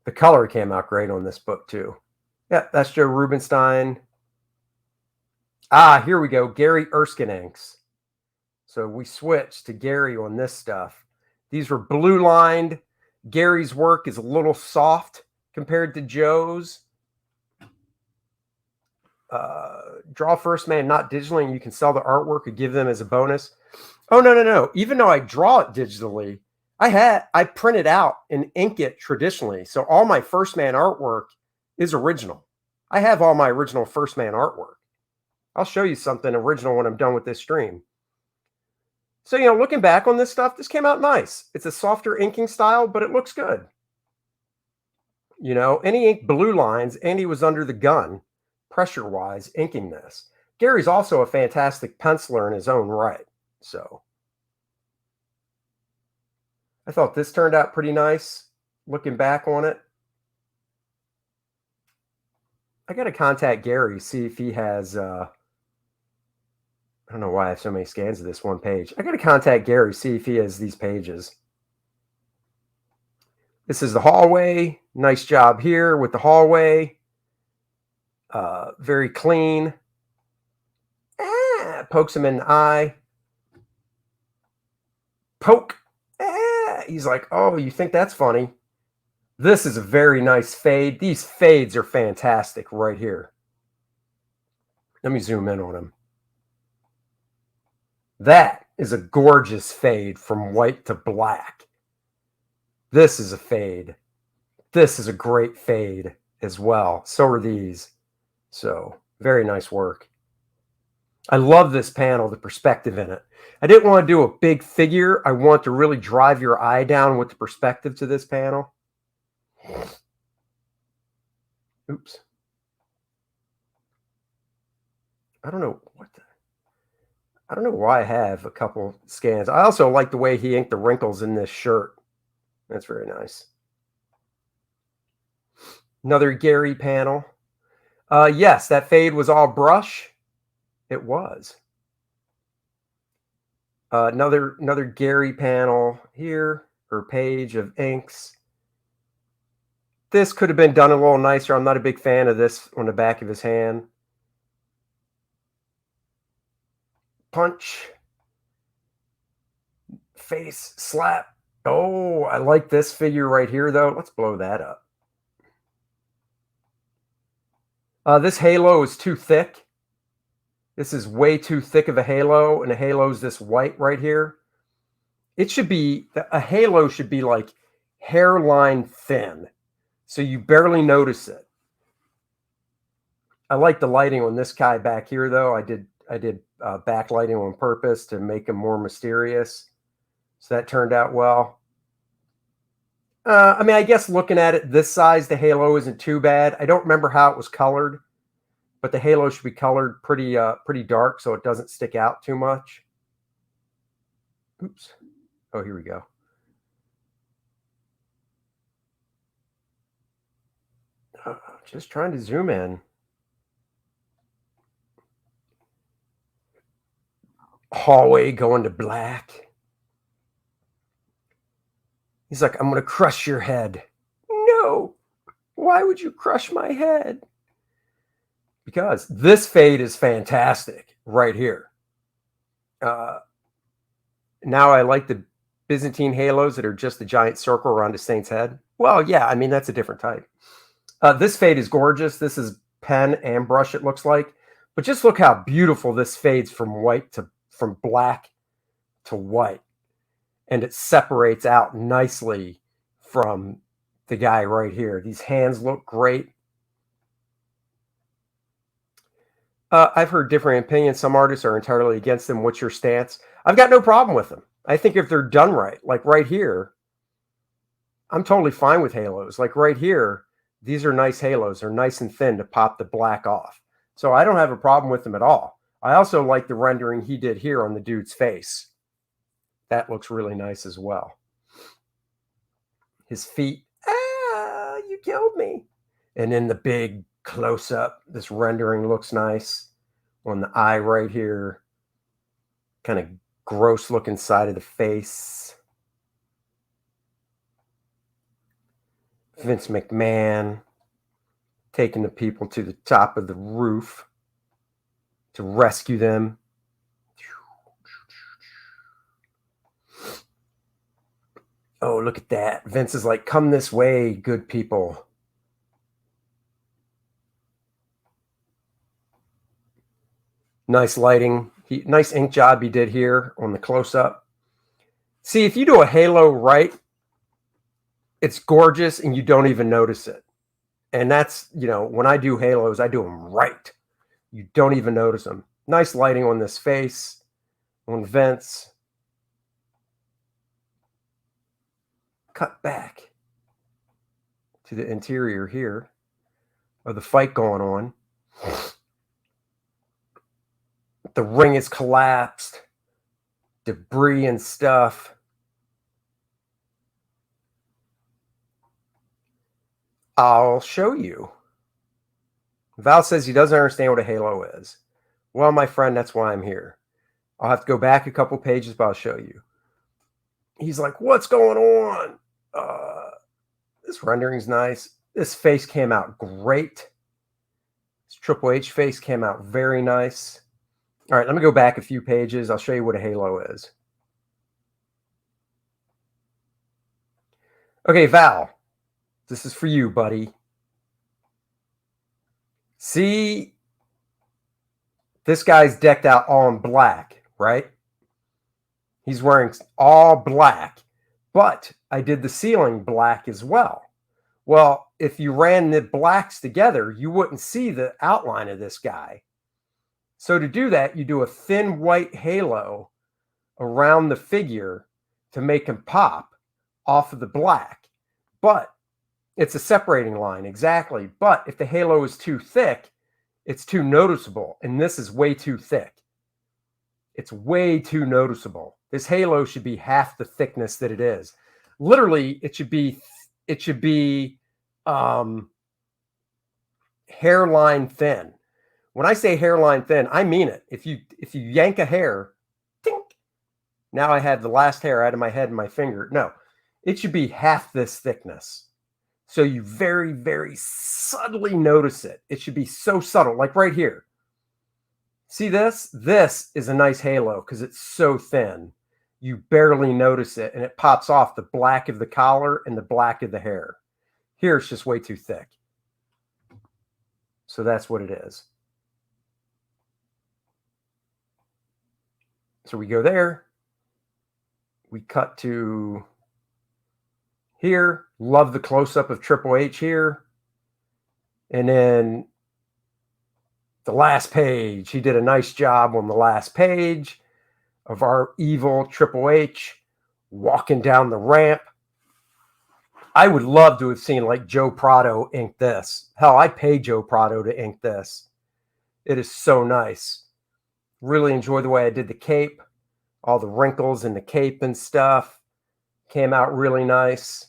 The color came out great on this book, too. Yeah, that's Joe Rubenstein. Ah, here we go. Gary Erskine inks. So we switched to Gary on this stuff. These were blue lined. Gary's work is a little soft compared to Joe's. Draw First Man not digitally, and you can sell the artwork or give them as a bonus. Oh, no. Even though I draw it digitally, I print it out and ink it traditionally. So all my First Man artwork is original. I have all my original First Man artwork. I'll show you something original when I'm done with this stream. So, you know, looking back on this stuff, this came out nice. It's a softer inking style, but it looks good. You know, and he inked blue lines, and he was under the gun, pressure-wise, inking this. Gary's also a fantastic penciler in his own right. So I thought this turned out pretty nice, looking back on it. I got to contact Gary, see if he has... don't know why I have so many scans of this one page. I got to contact Gary, see if he has these pages. This is the hallway. Nice job here with the hallway. Very clean. Pokes him in the eye. Poke. He's like, oh, you think that's funny? This is a very nice fade. These fades are fantastic right here. Let me zoom in on him. That is a gorgeous fade from white to black. This is a fade. This is a great fade as well. So are these. So very nice work. I love this panel, the perspective in it. I didn't want to do a big figure. I want to really drive your eye down with the perspective to this panel. Oops. I don't know why I have a couple scans. I also like the way he inked the wrinkles in this shirt. That's very nice. Another Gary panel. Yes, that fade was all brush. It was. Another Gary panel here, or page of inks. This could have been done a little nicer. I'm not a big fan of this on the back of his hand. Punch. Face slap. Oh, I like this figure right here, though. Let's blow that up. This halo is too thick. This is way too thick of a halo, and a halo is this white right here. It should be, a halo should be like hairline thin, so you barely notice it. I like the lighting on this guy back here, though. I did backlighting on purpose to make him more mysterious. So that turned out well. I mean, I guess looking at it this size, the halo isn't too bad. I don't remember how it was colored, but the halo should be colored pretty dark so it doesn't stick out too much. Oops. Oh, here we go. Just trying to zoom in. Hallway going to black. He's like, I'm going to crush your head. No. Why would you crush my head? Because this fade is fantastic right here. Now I like the Byzantine halos that are just the giant circle around a saint's head. Well, yeah, I mean, that's a different type. This fade is gorgeous. This is pen and brush, it looks like. But just look how beautiful this fades from black to white. And it separates out nicely from the guy right here. These hands look great. I've heard different opinions. Some artists are entirely against them. What's your stance? I've got no problem with them. I think if they're done right, like right here, I'm totally fine with halos. Like right here, these are nice halos. They're nice and thin to pop the black off. So I don't have a problem with them at all. I also like the rendering he did here on the dude's face. That looks really nice as well. His feet, you killed me. And then the big close-up, this rendering looks nice on the eye right here. Kind of gross looking side of the face. Vince McMahon taking the people to the top of the roof to rescue them. Oh, look at that. Vince is like, come this way, good people. Nice lighting. Nice ink job he did here on the close-up. See, if you do a halo right, it's gorgeous and you don't even notice it. And that's, when I do halos, I do them right. You don't even notice them. Nice lighting on this face, on Vince. Cut back to the interior here of the fight going on. The ring is collapsed. Debris and stuff. I'll show you. Val says he doesn't understand what a halo is. Well, my friend, that's why I'm here. I'll have to go back a couple pages, but I'll show you. He's like, what's going on? This rendering's nice. This face came out great. This Triple H face came out very nice. All right, let me go back a few pages. I'll show you what a halo is. Okay, Val, this is for you, buddy. See, this guy's decked out all in black, right? He's wearing all black, but I did the ceiling black as well. Well, if you ran the blacks together, you wouldn't see the outline of this guy. So to do that, you do a thin white halo around the figure to make him pop off of the black. But it's a separating line, exactly. But if the halo is too thick, it's too noticeable. And this is way too thick. It's way too noticeable. This halo should be half the thickness that it is. Literally, it should be hairline thin. When I say hairline thin, I mean it. If you yank a hair, tink, now I have the last hair out of my head and my finger. No, it should be half this thickness. So you very, very subtly notice it. It should be so subtle, like right here. See this? This is a nice halo because it's so thin. You barely notice it, and it pops off the black of the collar and the black of the hair. Here, it's just way too thick. So that's what it is. So we go there. We cut to here. Love the close-up of Triple H here. And then the last page. He did a nice job on the last page of our evil Triple H walking down the ramp. I would love to have seen like Joe Prado ink this. Hell, I'd pay Joe Prado to ink this. It is so nice. Really enjoy the way I did the cape. All the wrinkles in the cape and stuff came out really nice.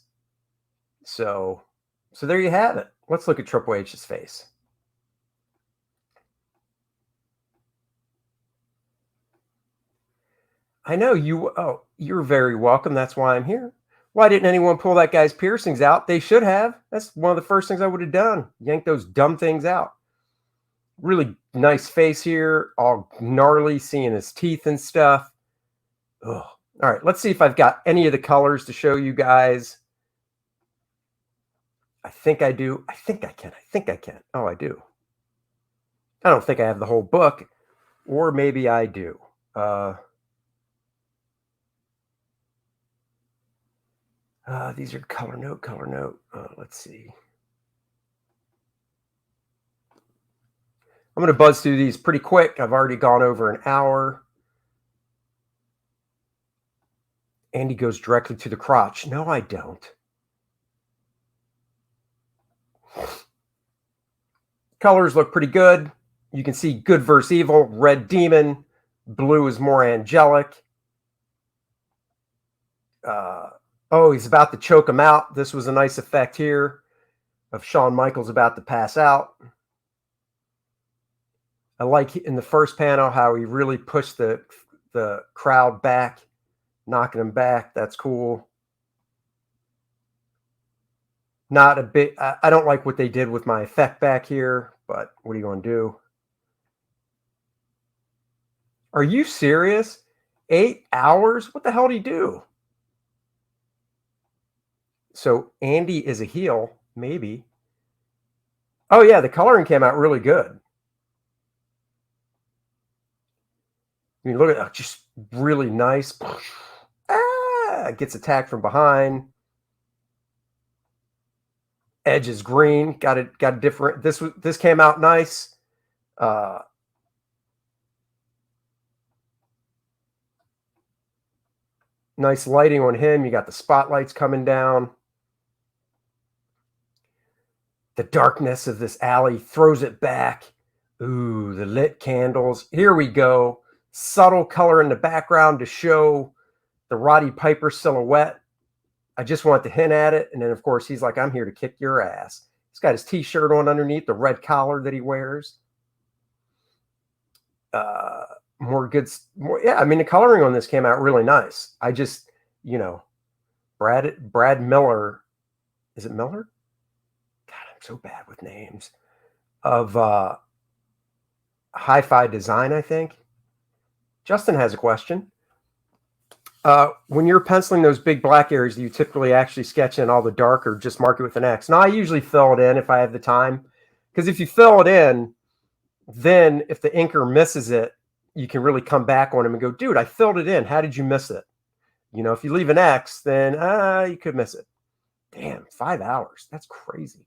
So there you have it. Let's look at Triple H's face. I know you. Oh, you're very welcome. That's why I'm here. Why didn't anyone pull that guy's piercings out? They should have. That's one of the first things I would have done. Yank those dumb things out. Really nice face here. All gnarly, seeing his teeth and stuff. Ugh. All right, let's see if I've got any of the colors to show you guys. I think I do. I think I can. Oh, I do. I don't think I have the whole book, or maybe I do. These are color note. Let's see. I'm going to buzz through these pretty quick. I've already gone over an hour. Andy goes directly to the crotch. No, I don't. Colors look pretty good. You can see good versus evil, red demon, blue is more angelic. Oh, he's about to choke him out. This was a nice effect here of Shawn Michaels about to pass out. I like in the first panel how he really pushed the crowd back, knocking him back. That's cool. Not a bit. I don't like what they did with my effect back here, but what are you going to do? Are you serious? 8 hours? What the hell did he do? So Andy is a heel, maybe. Oh, yeah, the coloring came out really good. I mean, look at that, just really nice. Gets attacked from behind. Edge is green. Got a different. This came out nice. Nice lighting on him. You got the spotlights coming down. The darkness of this alley throws it back. Ooh, the lit candles. Here we go. Subtle color in the background to show the Roddy Piper silhouette. I just want to hint at it. And then, of course, he's like, I'm here to kick your ass. He's got his T-shirt on underneath, the red collar that he wears. more good, more, yeah. I mean, the coloring on this came out really nice. I just, Brad Miller, is it Miller? God, I'm so bad with names. Of Hi-Fi Design, I think. Justin has a question. When you're penciling those big black areas, do you typically actually sketch in all the dark or just mark it with an X? No, I usually fill it in if I have the time. Because if you fill it in, then if the inker misses it, you can really come back on him and go, dude, I filled it in. How did you miss it? If you leave an X, then you could miss it. Damn, 5 hours. That's crazy.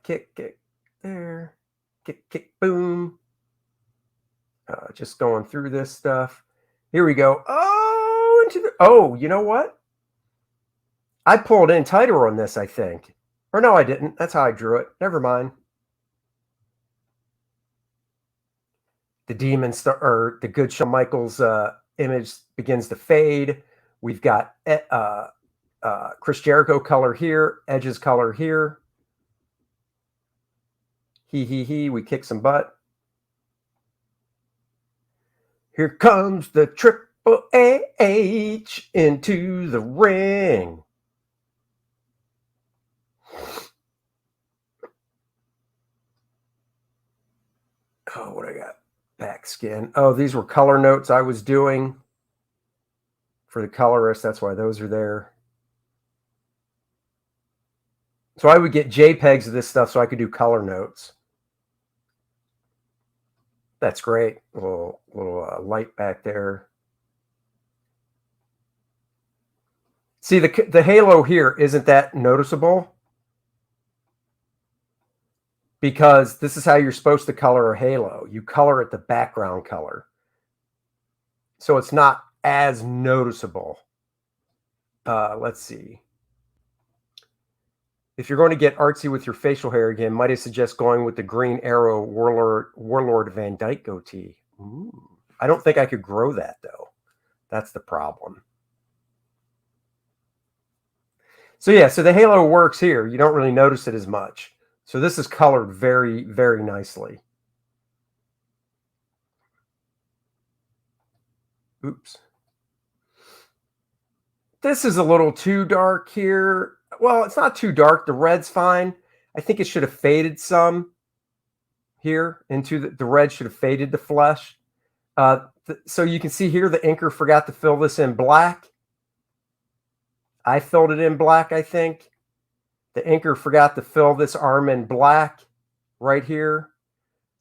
Kick, there. Kick, boom. Just going through this stuff. Here we go. Oh, you know what? I pulled in tighter on this, I think. Or no, I didn't. That's how I drew it. Never mind. The demon star, or the good Shawn Michaels image begins to fade. We've got Chris Jericho color here, Edge's color here. We kick some butt. Here comes the Triple H into the ring. Oh, what I got? Back skin. Oh, these were color notes I was doing for the colorist. That's why those are there. So I would get JPEGs of this stuff so I could do color notes. That's great. Little light back there. See, the halo here isn't that noticeable because this is how you're supposed to color a halo. You color it the background color. So it's not as noticeable. Let's see. If you're going to get artsy with your facial hair again, might I suggest going with the Green Arrow Warlord Van Dyke goatee? Ooh. I don't think I could grow that, though. That's the problem. So yeah, so the halo works here. You don't really notice it as much. So this is colored very, very nicely. Oops. This is a little too dark here. Well, it's not too dark. The red's fine. I think it should have faded some here into the red should have faded the flesh. So you can see here the inker forgot to fill this in black. I filled it in black, I think. The inker forgot to fill this arm in black right here.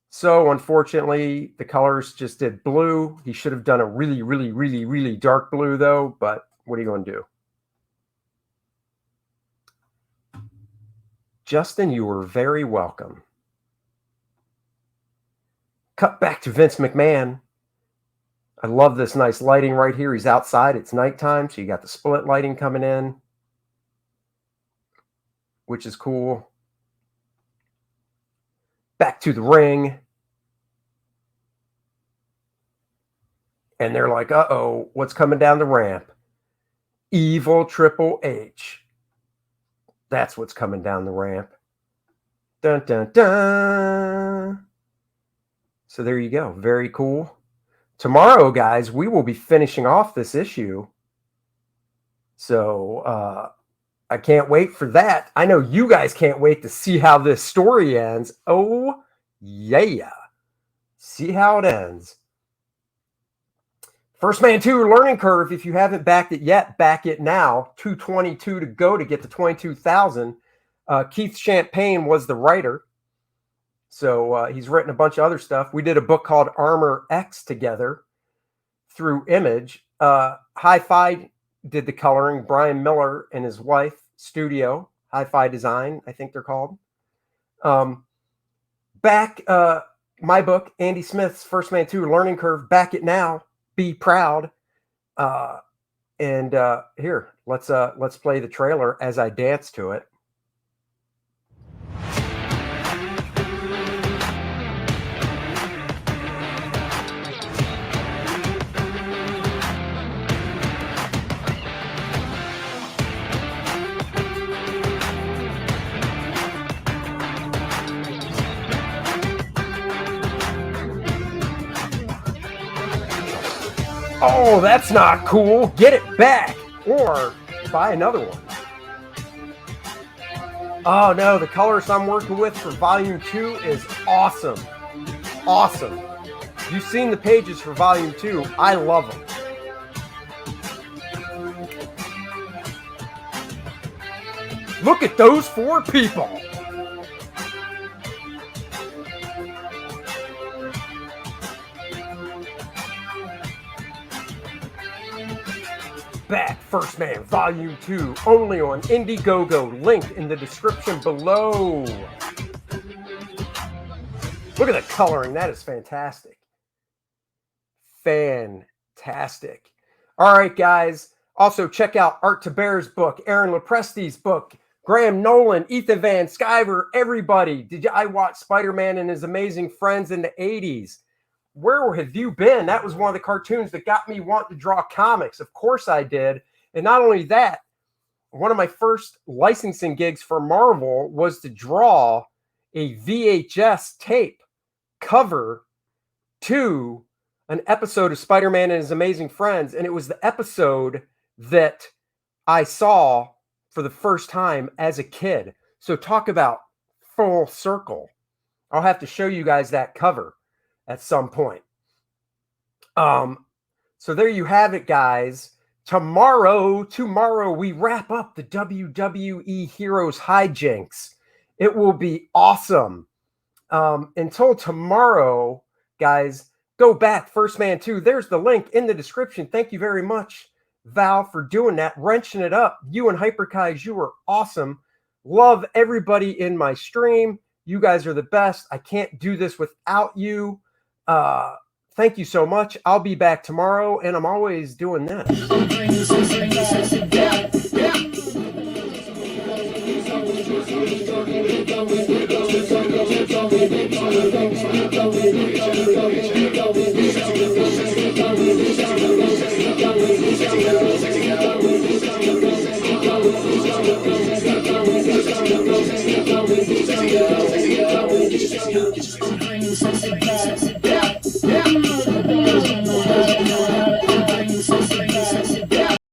So unfortunately, the colors just did blue. He should have done a really, really, really, really dark blue though, but what are you going to do? Justin, you were very welcome. Cut back to Vince McMahon. I love this nice lighting right here. He's outside. It's nighttime, so you got the split lighting coming in, which is cool. Back to the ring. And they're like, uh-oh, what's coming down the ramp? Evil Triple H. That's what's coming down the ramp. Dun, dun, dun. So there you go. Very cool. Tomorrow, guys, we will be finishing off this issue. So I can't wait for that. I know you guys can't wait to see how this story ends. Oh, yeah. See how it ends. First Man 2 learning curve. If you haven't backed it yet, back it now. 222 to go to get to 22,000. Keith Champagne was the writer. So he's written a bunch of other stuff. We did a book called Armor X together through Image. Hi-Fi did the coloring. Brian Miller and his wife, Studio. Hi-Fi Design, I think they're called. Back my book, Andy Smith's First Man 2 Learning Curve. Back it now. Be proud. And here, let's play the trailer as I dance to it. Oh, that's not cool. Get it back or buy another one. Oh no, the colors I'm working with for volume 2 is awesome. Awesome. You've seen the pages for volume 2. I love them. Look at those 4 people. Back First Man Volume 2 only on Indiegogo, linked in the description below. Look at the coloring. That is fantastic. Fantastic. All right, guys. Also, check out Art to Bear's book, Aaron Lopresti's book, Graham Nolan, Ethan Van Sciver, everybody. I watch Spider-Man and His Amazing Friends in the 80s. Where have you been? That was one of the cartoons that got me wanting to draw comics. Of course I did. And not only that, one of my first licensing gigs for Marvel was to draw a VHS tape cover to an episode of Spider-Man and His Amazing Friends. And it was the episode that I saw for the first time as a kid. So talk about full circle. I'll have to show you guys that cover at some point. So there you have it, guys. Tomorrow we wrap up the WWE Heroes hijinks. It will be awesome. Until tomorrow, guys, go back First Man 2. There's the link in the description. Thank you very much, Val, for doing that, wrenching it up. You and Hyperkais, you were awesome. Love everybody in my stream. You guys are the best. I can't do this without you. Thank you so much. I'll be back tomorrow, and I'm always doing this.